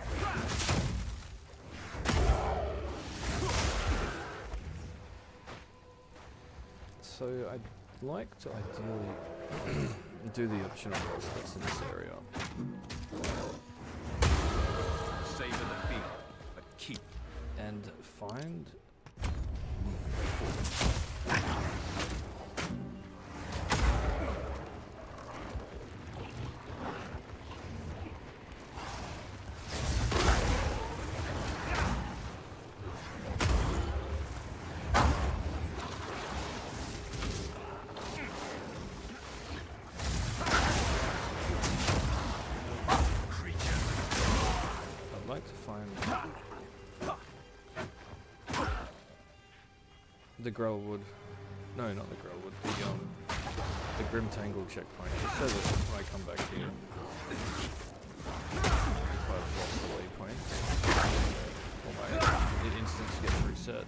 So I'd like to ideally do the optional bracelets in this area. Savor the feel, but keep. And find I'd like to find the Grellwood. No, not the Grellwood. The Grim Tangle checkpoint. Just so that when I come back here, if I've lost the waypoint, or it instantly gets reset.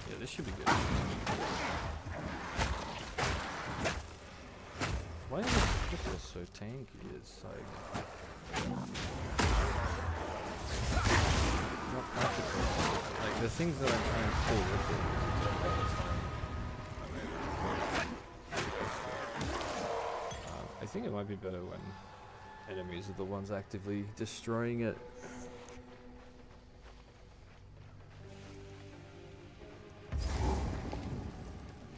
Yeah, this should be good. Why is this feel so tanky? It's like not practical. Like the things that I'm trying to pull with it. I think it might be better when enemies are the ones actively destroying it.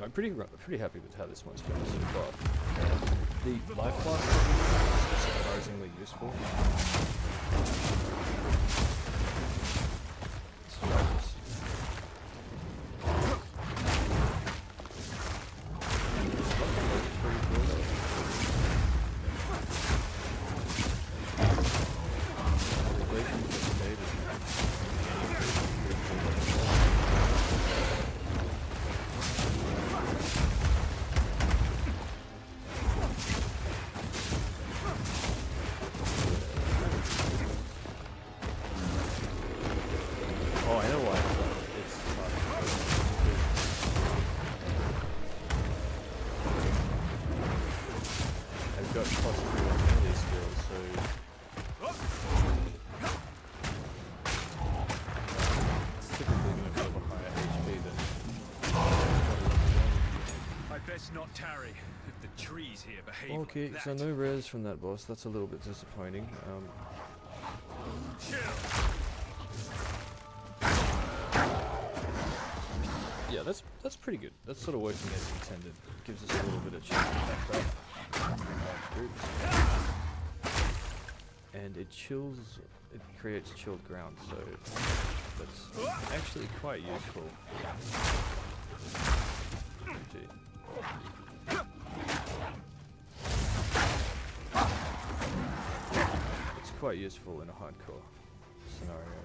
I'm pretty happy with how this one's going so far. The life flask is surprisingly useful. So I just Oh, I know why. It's I've got plus 3 on melee skills, so it's typically going to be a higher HP than I best not tarry if the trees here behave okay, like so that. no res from that boss. That's a little bit disappointing. Yeah, that's pretty good. That's sort of working as intended. Gives us a little bit of chance to back up large groups. And it chills, it creates chilled ground, so that's actually quite useful. Gee. It's quite useful in a hardcore scenario.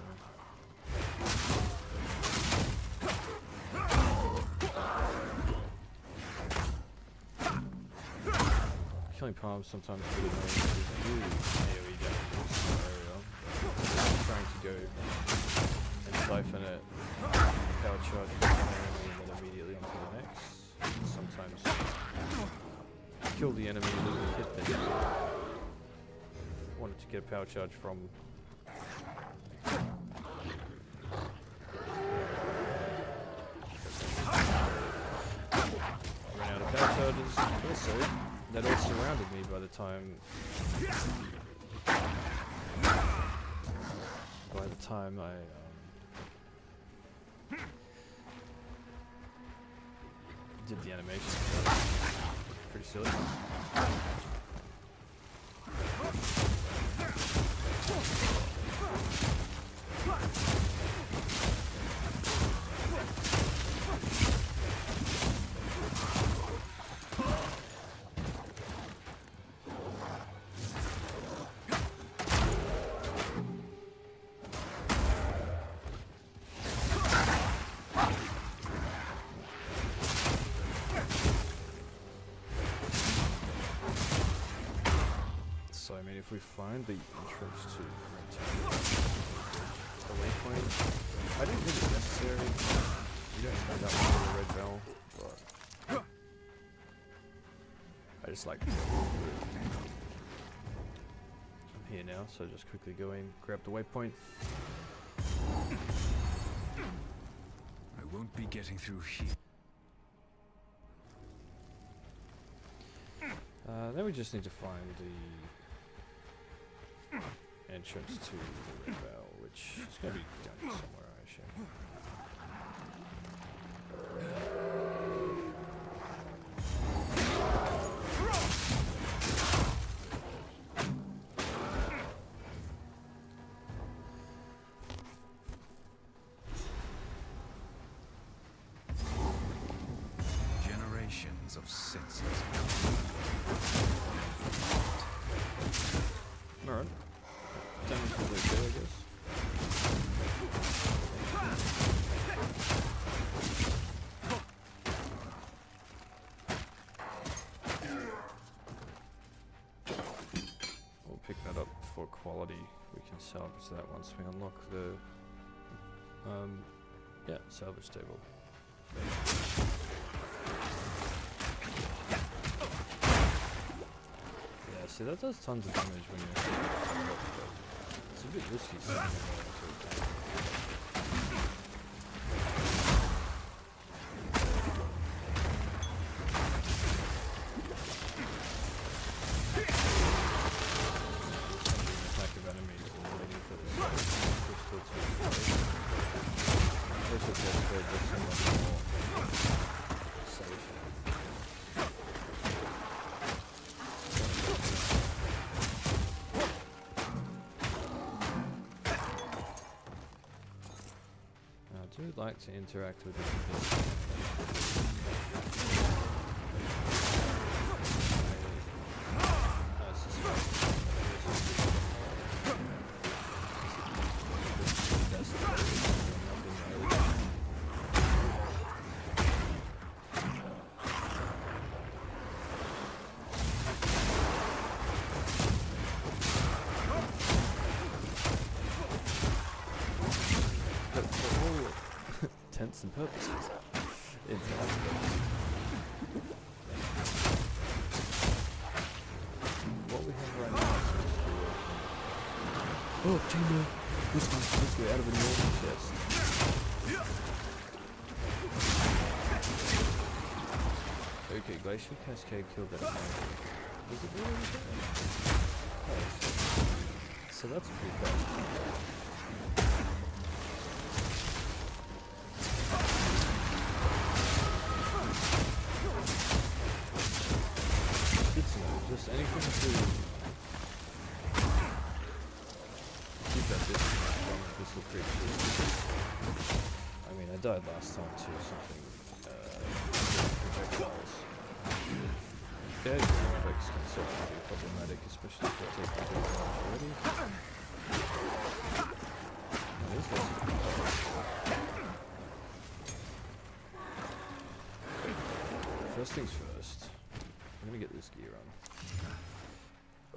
Killing palms sometimes is really annoying. to get a power charge from. Ran out of power charges. Also, that all surrounded me by the time. By the time I did the animation. So pretty silly. So I mean, if we find the entrance to the waypoint, I didn't think it's necessary. You don't need that one with the red bell, but I just like to go through it. I'm here now, so just quickly go in, grab the waypoint. I won't be getting through here. Then we just need to find the entrance to the red bell, which is going to be down here somewhere, I assume. Generations of senses. Alright. Damage was okay, I guess. We'll pick that up for quality. We can salvage that once we unlock the salvage table. Yeah, see that does tons of damage when you're it's a bit risky something attack of enemies and waiting for this crystal to explode. This is just good, but so much more safe. I do like to interact with different things. I suspect that's the intents and purposes. What we have right now is oh, chamber! This one, let's go out of the northern chest. Okay, Glacial Cascade killed that tank. Was it really? Oh, so that's pretty fast. Just anything to keep that distance from abyssal creatures. I mean, I died last time too, something projectiles. Okay, effects can certainly be problematic, especially if I take the damage already. That is less of a problem. First things first, I'm gonna get this gear on.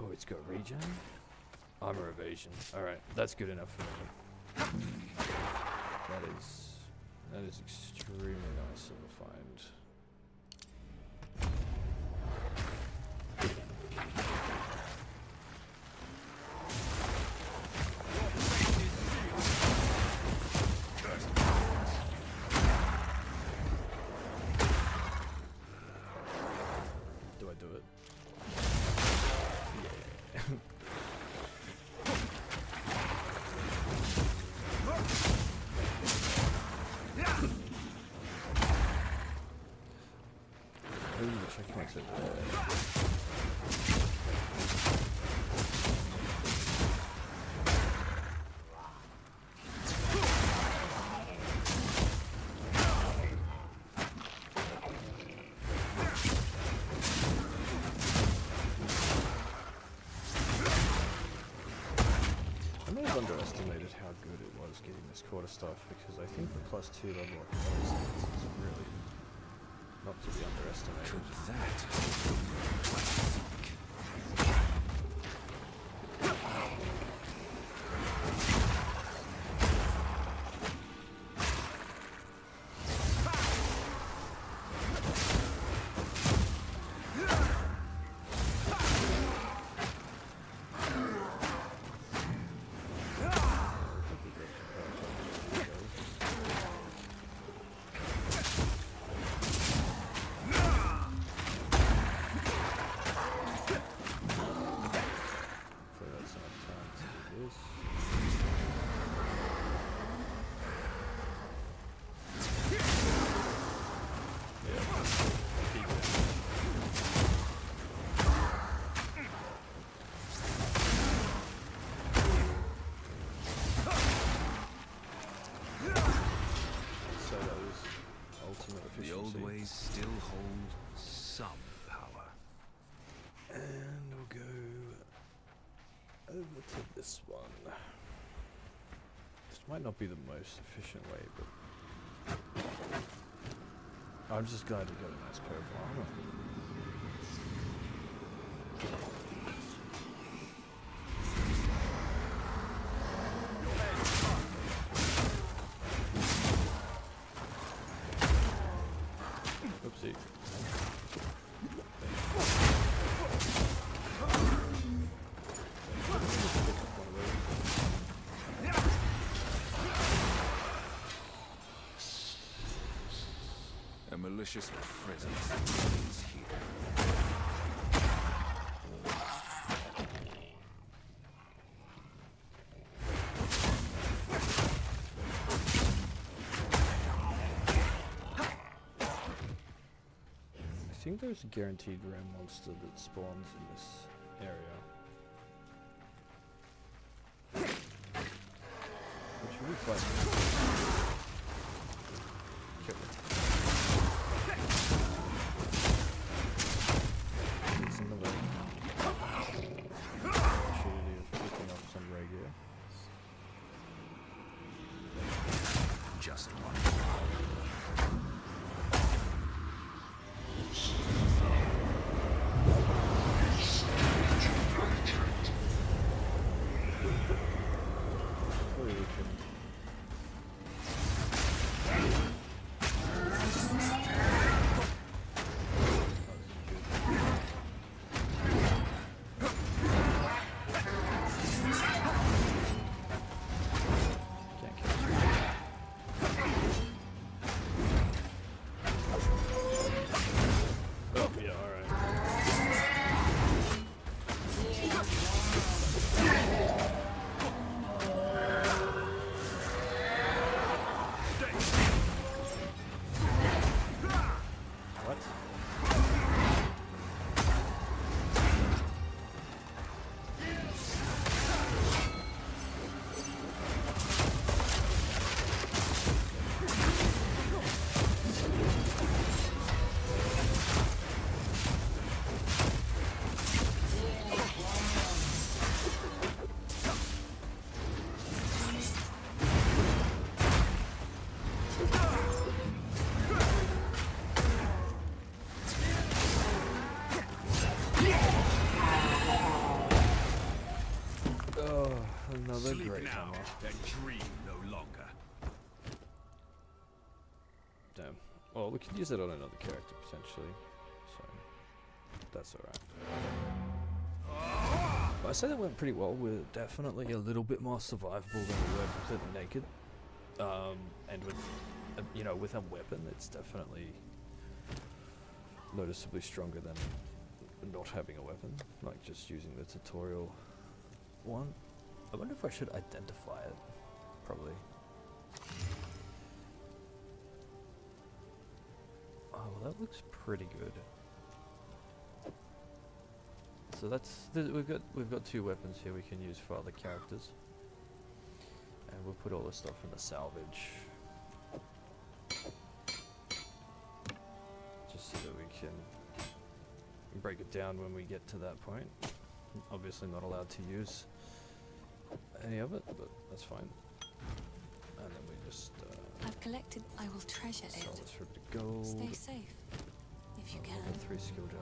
Oh, it's got regen? Armor evasion. Alright, that's good enough for me. That is extremely nice of a find. to there. I may have underestimated how good it was getting this quarterstaff because I think the +2 level of resistance is really not to be underestimated. Could that? The old ways still hold some power. And we'll go over to this one. This might not be the most efficient way, but I'm just glad we got a nice pair of armor. Oopsie. A malicious presence is here. I think there's a guaranteed ram monster that spawns in this area. Which will be quite nice. Kill it. It's in the way. Opportunity of picking up some regular. Just one. Hopefully we can can't catch it. Oh yeah, alright. What? Oh, another Sleep great now hammer. and dream no longer. Damn. Well, we could use it on another character potentially, so that's alright. But I say that went pretty well. We're definitely a little bit more survivable than we were completely naked. And with, you know, with a weapon, it's definitely noticeably stronger than not having a weapon, like just using the tutorial one. I wonder if I should identify it. Probably. Oh, well, that looks pretty good. So that's we've got 2 weapons here we can use for other characters, and we'll put all this stuff in the salvage, just so that we can break it down when we get to that point. Obviously not allowed to use any of it, but that's fine. And then we just I've collected. I will treasure sell it. this for a bit of gold. Stay safe, if you can. Level 3 skill gem.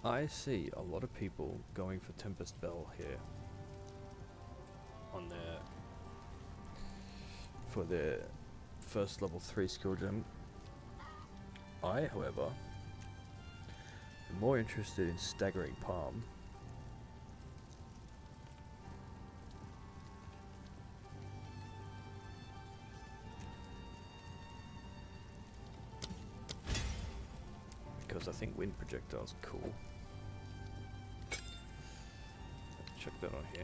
I see a lot of people going for Tempest Bell here on for their first level 3 skill gem. I, however, am more interested in Staggering Palm. Because I think wind projectiles are cool. Check that on here.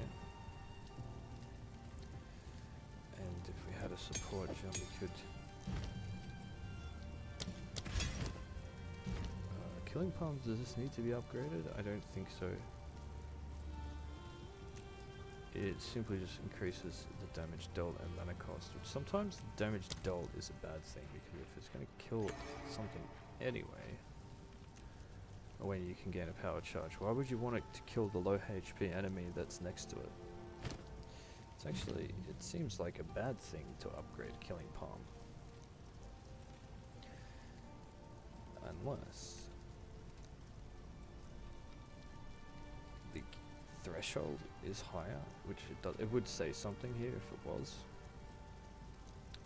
And if we had a support gem, we could... killing palms, does this need to be upgraded? I don't think so. It simply just increases the damage dealt and mana cost, which sometimes the damage dealt is a bad thing, because if it's going to kill something anyway, when you can gain a power charge, why would you want it to kill the low HP enemy that's next to it? It's actually, it seems like a bad thing to upgrade Killing Palm. Unless the threshold is higher, which it does. It would say something here if it was.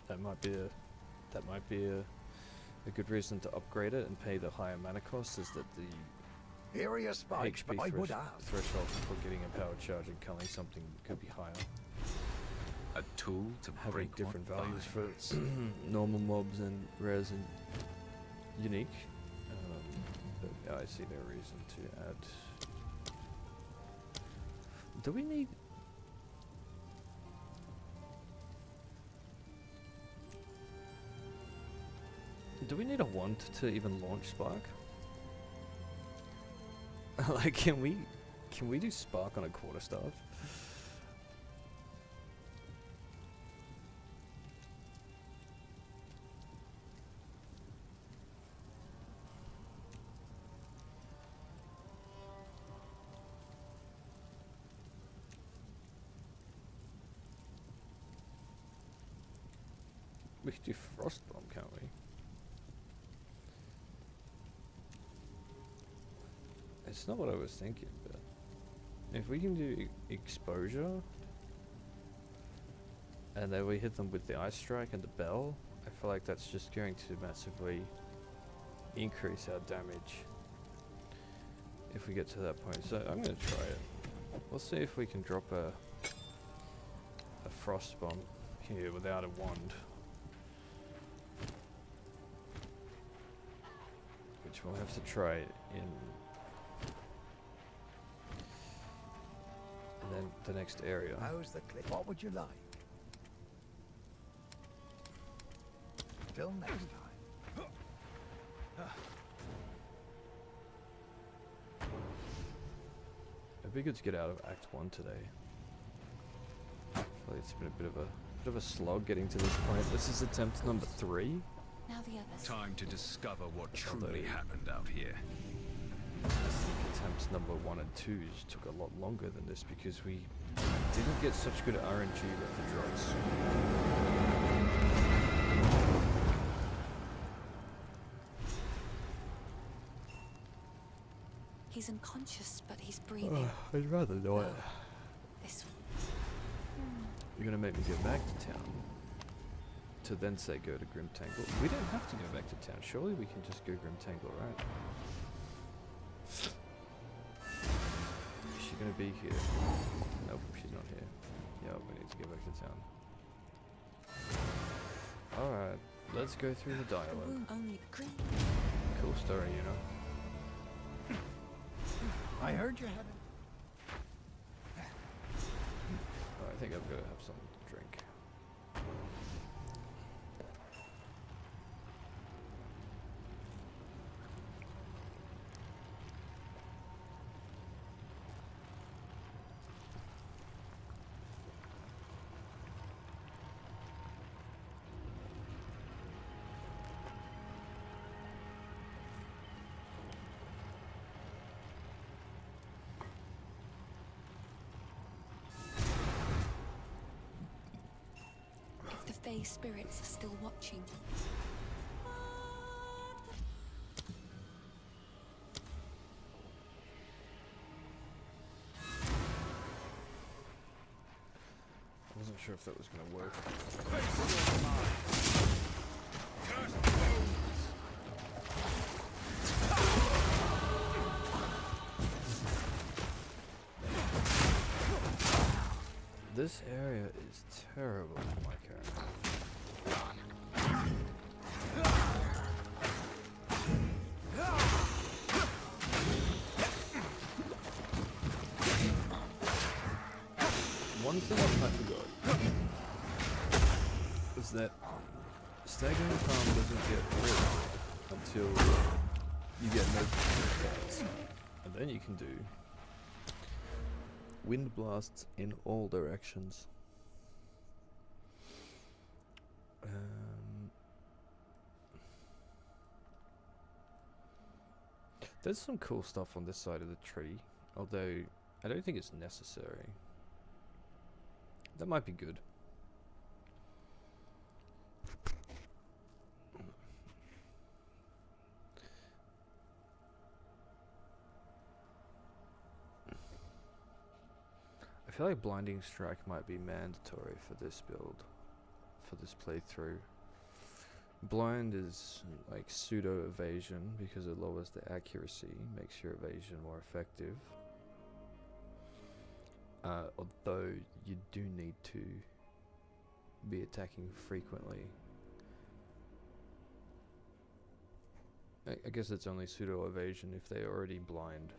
That might be a good reason to upgrade it and pay the higher mana cost, is that the Area spikes, but I would ask. threshold for getting a power charge and killing something could be higher. A tool to Having break different what values for binds. normal mobs and rares and unique. But yeah, I see no reason to add. Do we need? Do we need a wand to even launch Spark? Like, can we do Spark on a quarterstaff? We could do Frost Bomb, can't we? It's not what I was thinking, but if we can do exposure, and then we hit them with the Ice Strike and the Bell, I feel like that's just going to massively increase our damage if we get to that point. So I'm going to try it. We'll see if we can drop a Frost Bomb here without a wand. Which we'll have to try in then the next area. How's the clip? What would you like? Till next time. It'd be good to get out of Act 1 today. I feel like it's been a bit of a slog getting to this point. This is attempt number 3. Now the others. Time to discover what truly Although- happened out here. I think attempts number 1 and 2 took a lot longer than this because we didn't get such good RNG with the drones. He's unconscious, but he's breathing. I'd rather not. This You're gonna make me go back to town to then say go to Grim Tangle. We don't have to go back to town. Surely we can just go Grim Tangle, right? Is she gonna be here? Nope, she's not here. Yeah, we need to go back to town. Alright, let's go through the dialogue. wound only green. Cool story, you know. I heard you had it. Oh, I think I've got to have something to drink. Fey spirits are still watching. I wasn't sure if that was going to work. This area is terrible for my character. One thing I forgot is that staggering farm doesn't get built until you get notifications, and then you can do wind blasts in all directions. There's some cool stuff on this side of the tree, although I don't think it's necessary. That might be good. I feel like Blinding Strike might be mandatory for this build, for this playthrough. Blind is like pseudo evasion because it lowers the accuracy, makes your evasion more effective. Although you do need to be attacking frequently. I guess it's only pseudo evasion if they're already blind.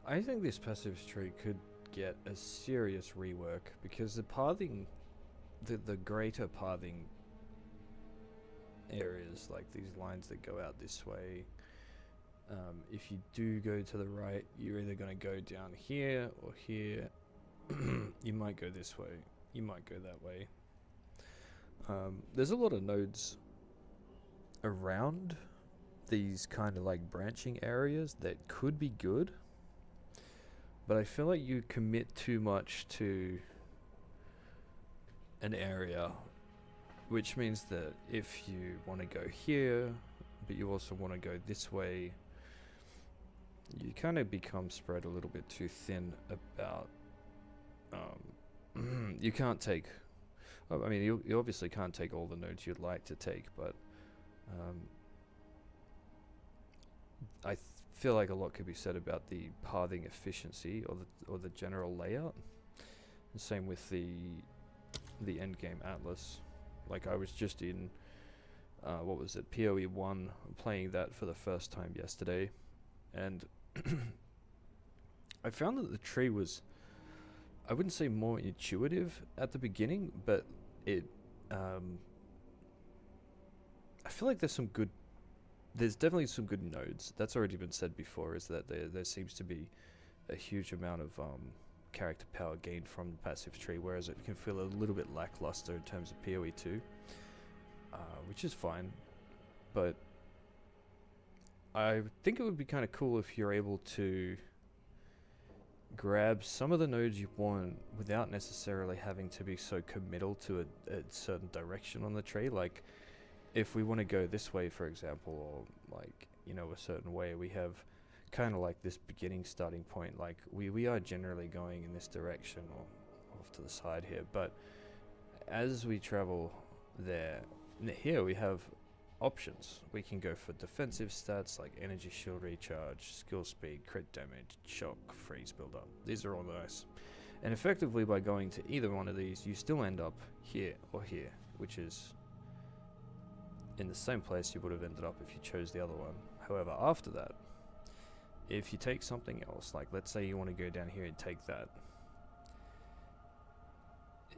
I think this passive tree could get a serious rework because the pathing, the greater pathing areas, like these lines that go out this way, if you do go to the right, you're either going to go down here or here. You might go this way, you might go that way. There's a lot of nodes around these kind of like branching areas that could be good. But I feel like you commit too much to an area, which means that if you want to go here, but you also want to go this way, you kind of become spread a little bit too thin about, you can't take, I mean, you obviously can't take all the nodes you'd like to take, but I feel like a lot could be said about the pathing efficiency or the general layout. And same with the endgame atlas. Like I was just in what was it, PoE 1, playing that for the first time yesterday, and I found that the tree was, I wouldn't say more intuitive at the beginning, but it I feel like there's definitely some good nodes. That's already been said before, is that there seems to be a huge amount of character power gained from the passive tree, whereas it can feel a little bit lackluster in terms of PoE 2, which is fine. But I think it would be kind of cool if you're able to grab some of the nodes you want without necessarily having to be so committal to a certain direction on the tree. Like, if we want to go this way, for example, or like, you know, a certain way, we have kind of like this beginning starting point. Like we are generally going in this direction or off to the side here, but as we travel there, here we have options. We can go for defensive stats like energy shield recharge, skill speed, crit damage, shock, freeze build-up. These are all nice. And effectively by going to either one of these, you still end up here or here, which is in the same place you would have ended up if you chose the other one. However, after that, if you take something else, like let's say you want to go down here and take that,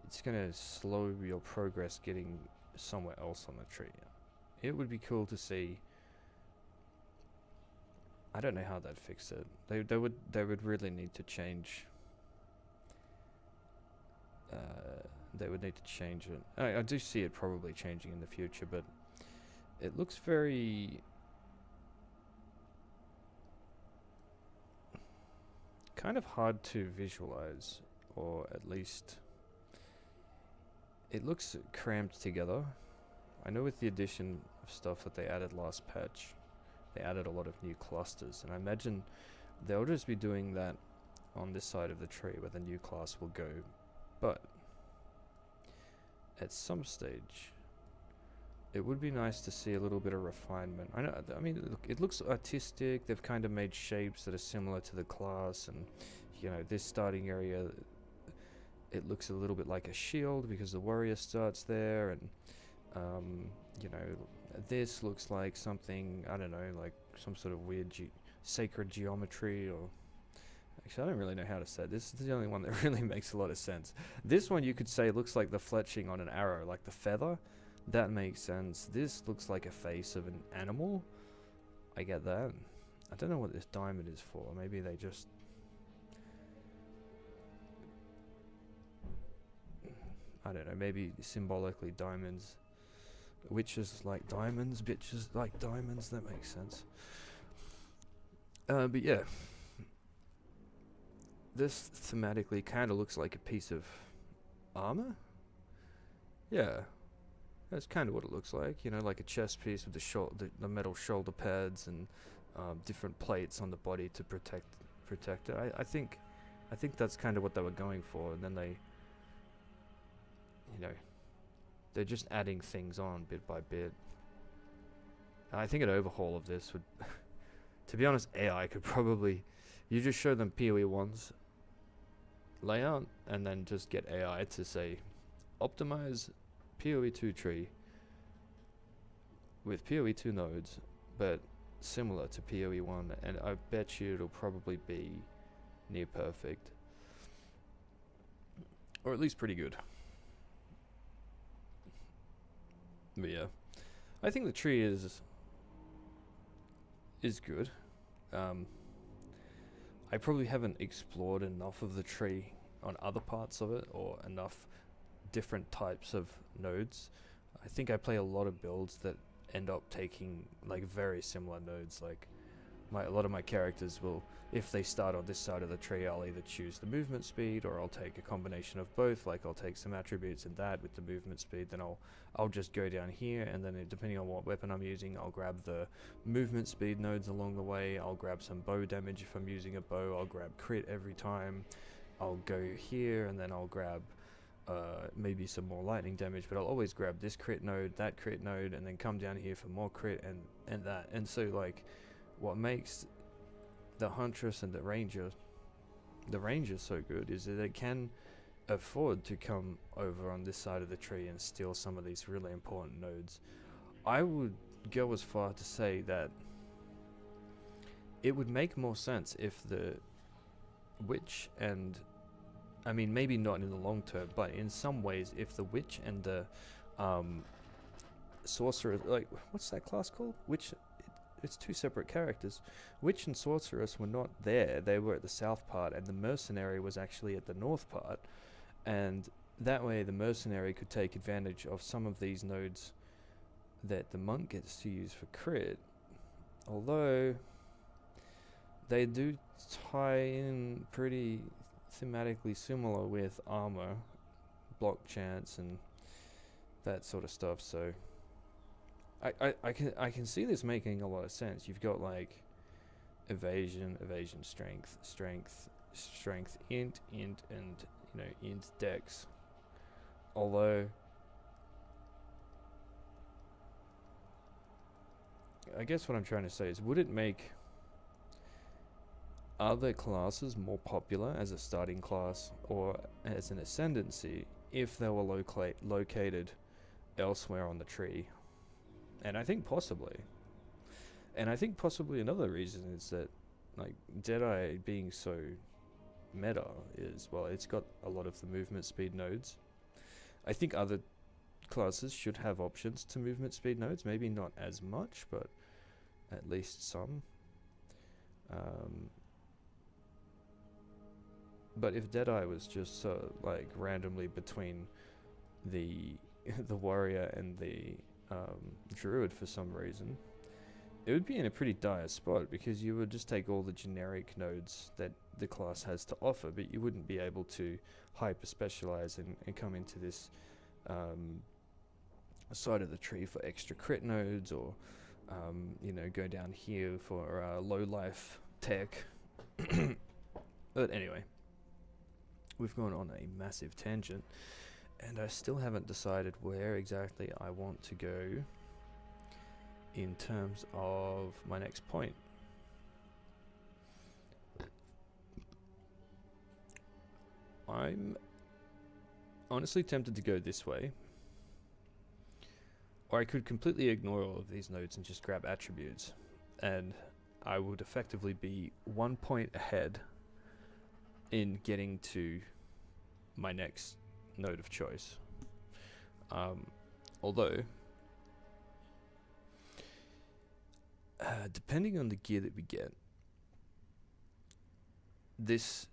it's going to slow your progress getting somewhere else on the tree. It would be cool to see. I don't know how they'd fix it. They would really need to change they would need to change it. I do see it probably changing in the future, but it looks very kind of hard to visualize, or at least it looks crammed together. I know with the addition of stuff that they added last patch, they added a lot of new clusters, and I imagine they'll just be doing that on this side of the tree where the new class will go. But at some stage, it would be nice to see a little bit of refinement. I mean, look, it looks artistic. They've kind of made shapes that are similar to the class, and you know, this starting area, it looks a little bit like a shield because the warrior starts there, and you know, this looks like something, I don't know, like some sort of weird sacred geometry, or actually I don't really know how to say it. This is the only one that really makes a lot of sense. This one you could say looks like the fletching on an arrow, like the feather. That makes sense. This looks like a face of an animal. I get that. I don't know what this diamond is for. Maybe they just... I don't know, maybe symbolically diamonds. Witches like diamonds, bitches like diamonds. That makes sense. But yeah. This thematically kind of looks like a piece of armor. Yeah. That's kind of what it looks like, you know, like a chest piece with the metal shoulder pads and different plates on the body to protect it. I think that's kind of what they were going for, and then they, you know, they're just adding things on bit by bit. I think an overhaul of this would, to be honest, AI could probably, you just show them PoE 1's layout and then just get AI to say, optimize PoE 2 tree with PoE 2 nodes, but similar to PoE 1, and I bet you it'll probably be near perfect, or at least pretty good. But yeah, I think the tree is good. I probably haven't explored enough of the tree on other parts of it, or enough different types of nodes. I think I play a lot of builds that end up taking like very similar nodes. Like a lot of my characters will, if they start on this side of the tree, I'll either choose the movement speed, or I'll take a combination of both. Like I'll take some attributes in that with the movement speed, then I'll just go down here, and then depending on what weapon I'm using, I'll grab the movement speed nodes along the way. I'll grab some bow damage if I'm using a bow. I'll grab crit every time. I'll go here, and then I'll grab maybe some more lightning damage, but I'll always grab this crit node, that crit node, and then come down here for more crit and that. And so like what makes the Huntress and the Ranger so good is that they can afford to come over on this side of the tree and steal some of these really important nodes. I would go as far to say that it would make more sense if the Witch and, I mean, maybe not in the long term, but in some ways, if the Witch and the Sorcerer, like, what's that class called? Witch, it's two separate characters. Witch and Sorceress were not there. They were at the south part, and the Mercenary was actually at the north part. And that way, the Mercenary could take advantage of some of these nodes that the Monk gets to use for crit. Although, they do tie in pretty thematically similar with armor, block chance, and that sort of stuff. So I can see this making a lot of sense. You've got like evasion, strength, int, and you know, int dex. Although I guess what I'm trying to say is, would it make other classes more popular as a starting class or as an ascendancy if they were located elsewhere on the tree? And I think possibly. And I think possibly another reason is that, like, Deadeye being so meta is, well, it's got a lot of the movement speed nodes. I think other classes should have options to movement speed nodes, maybe not as much, but at least some. But if Deadeye was just like randomly between the the warrior and the druid for some reason, it would be in a pretty dire spot, because you would just take all the generic nodes that the class has to offer, but you wouldn't be able to hyper specialize and come into this side of the tree for extra crit nodes, or you know, go down here for low life tech. But anyway, we've gone on a massive tangent, and I still haven't decided where exactly I want to go in terms of my next point. I'm honestly tempted to go this way, or I could completely ignore all of these nodes and just grab attributes, and I would effectively be 1 point ahead in getting to my next node of choice. Although, depending on the gear that we get, this...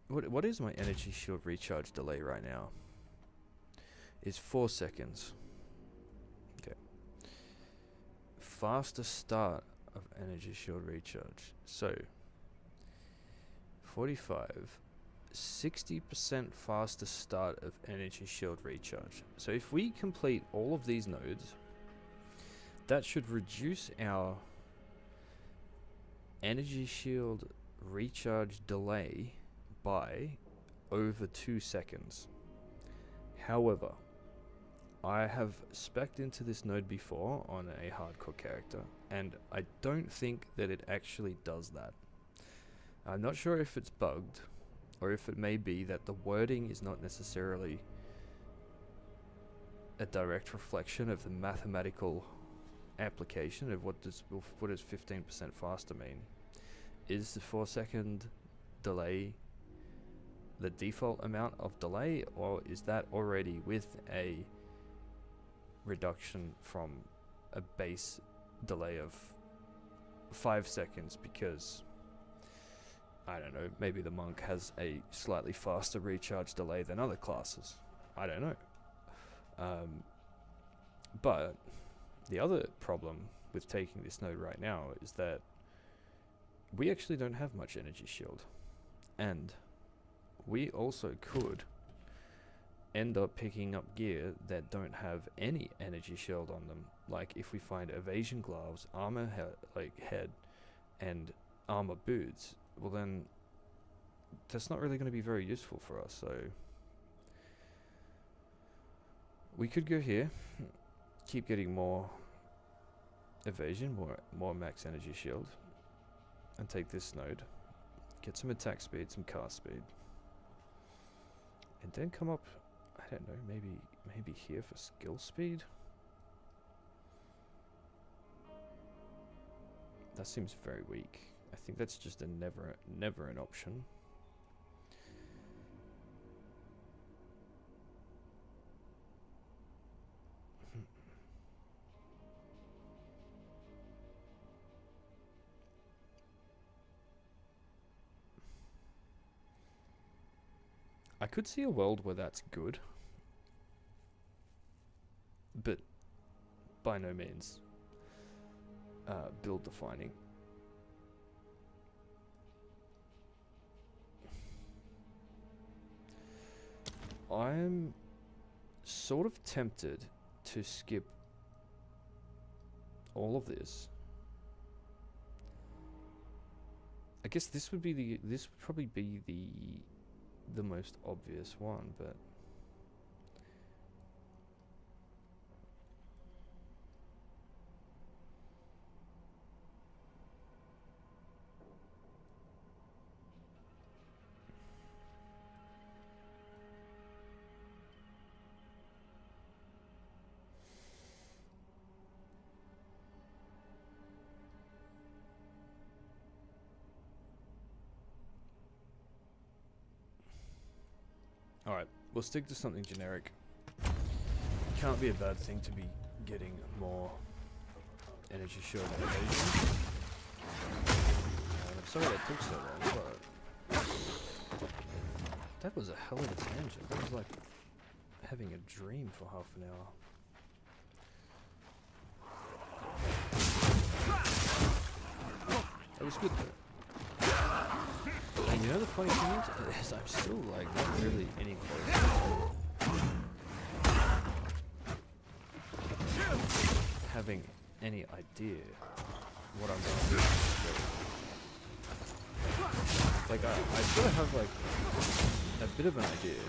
What is my energy shield recharge delay right now? Is 4 seconds. Okay. Faster start of energy shield recharge. So, 45, 60% faster start of energy shield recharge. So if we complete all of these nodes, that should reduce our energy shield recharge delay by over 2 seconds. However, I have specced into this node before on a hardcore character, and I don't think that it actually does that. I'm not sure if it's bugged, or if it may be that the wording is not necessarily a direct reflection of the mathematical application of what does 15% faster mean. Is the 4 second delay the default amount of delay, or is that already with a reduction from a base delay of 5 seconds because, I don't know, maybe the monk has a slightly faster recharge delay than other classes. I don't know. But the other problem with taking this node right now is that we actually don't have much energy shield, and we also could end up picking up gear that don't have any energy shield on them. Like if we find evasion gloves, armor head, and armor boots, well then that's not really going to be very useful for us. So we could go here, keep getting more evasion, more max energy shield, and take this node, get some attack speed, some cast speed, and then come up, I don't know, maybe here for skill speed. That seems very weak. I think that's just a never an option. I could see a world where that's good, but by no means build defining. I'm sort of tempted to skip all of this. I guess this would probably be the most obvious one, but alright, we'll stick to something generic. Can't be a bad thing to be getting more energy shield and evasion. I'm sorry that took so long, but that was a hell of a tangent. That was like having a dream for half an hour. That was good though. And you know the funny thing is I'm still like not really any closer having any idea what I'm going to do. Like I sort of have like a bit of an idea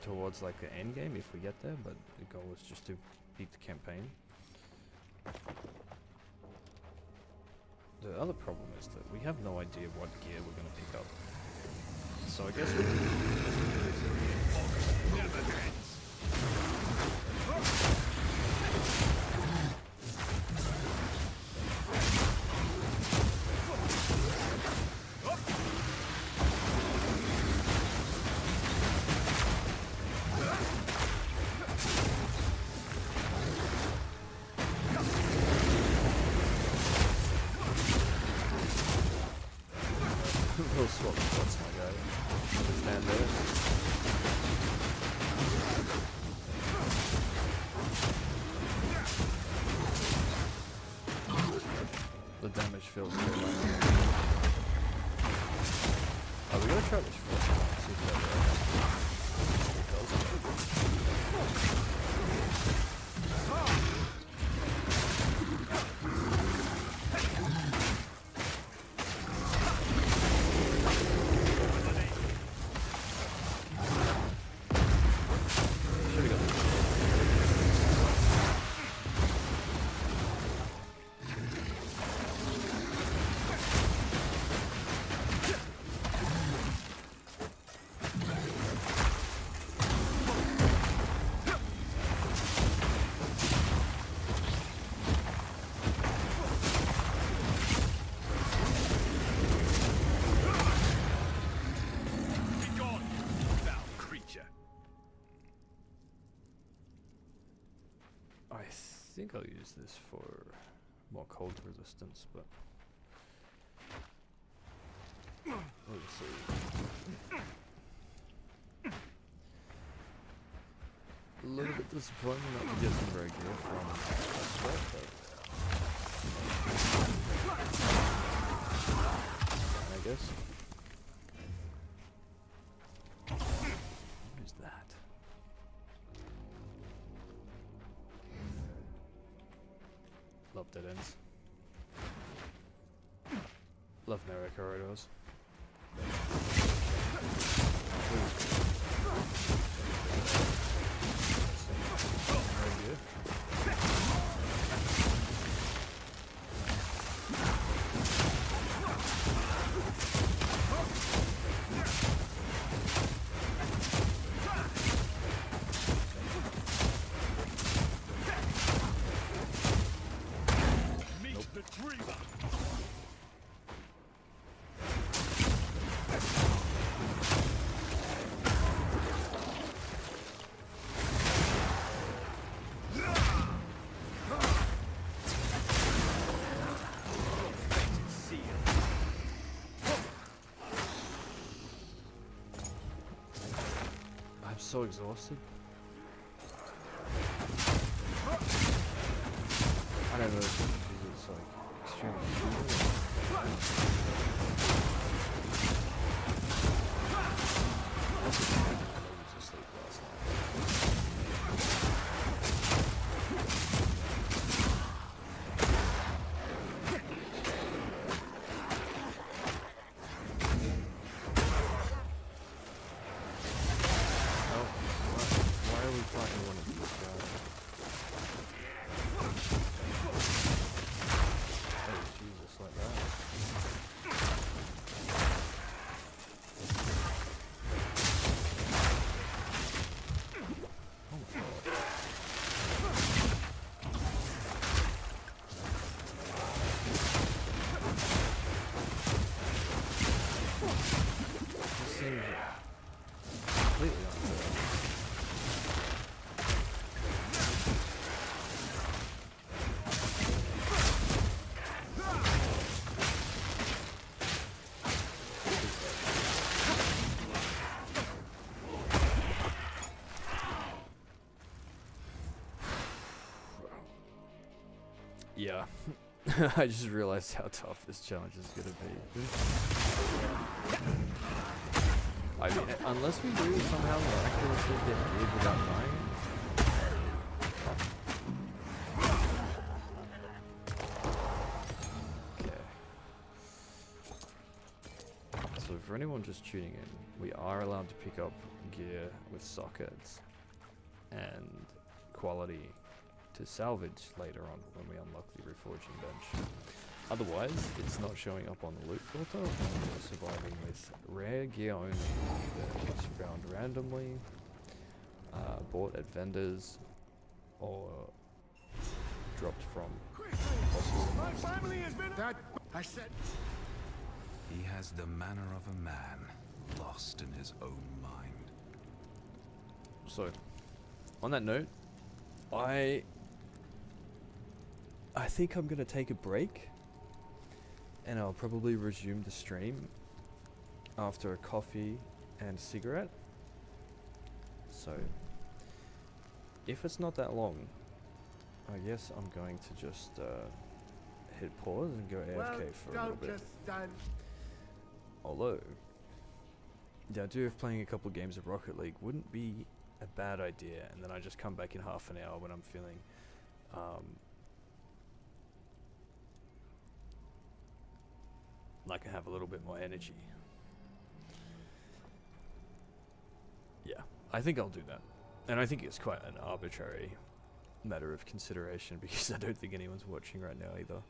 towards like the end game if we get there, but the goal is just to beat the campaign. The other problem is that we have no idea what gear we're going to pick up. So I guess we'll swap spots, my guy. Just stand there. The damage feels good. Oh, we gotta try this first one, see if that I think I'll use this for more cold resistance, but we'll see. A little bit disappointing not to get some very gear from sweat, but I guess. What is that? Love dead ends. Love narrow corridors. So exhausted. I don't know if it's like extremely Yeah. I just realized how tough this challenge is gonna be. I mean, unless we do somehow miraculously get hit without dying. Okay. So for anyone just tuning in, we are allowed to pick up gear with sockets and quality to salvage later on when we unlock the reforging bench. Otherwise, it's not showing up on the loot filter, and we're surviving with rare gear only that is found randomly, bought at vendors, or dropped from My family has been that. I said. He has the manner of a man lost in his own mind. So, on that note, I think I'm gonna take a break, and I'll probably resume the stream after a coffee and a cigarette. So, if it's not that long, I guess I'm going to just hit pause and go AFK for a little bit. Just stand. Although, the idea of playing a couple games of Rocket League wouldn't be a bad idea, and then I just come back in half an hour when I'm feeling like I have a little bit more energy. Yeah, I think I'll do that. And I think it's quite an arbitrary matter of consideration because I don't think anyone's watching right now either.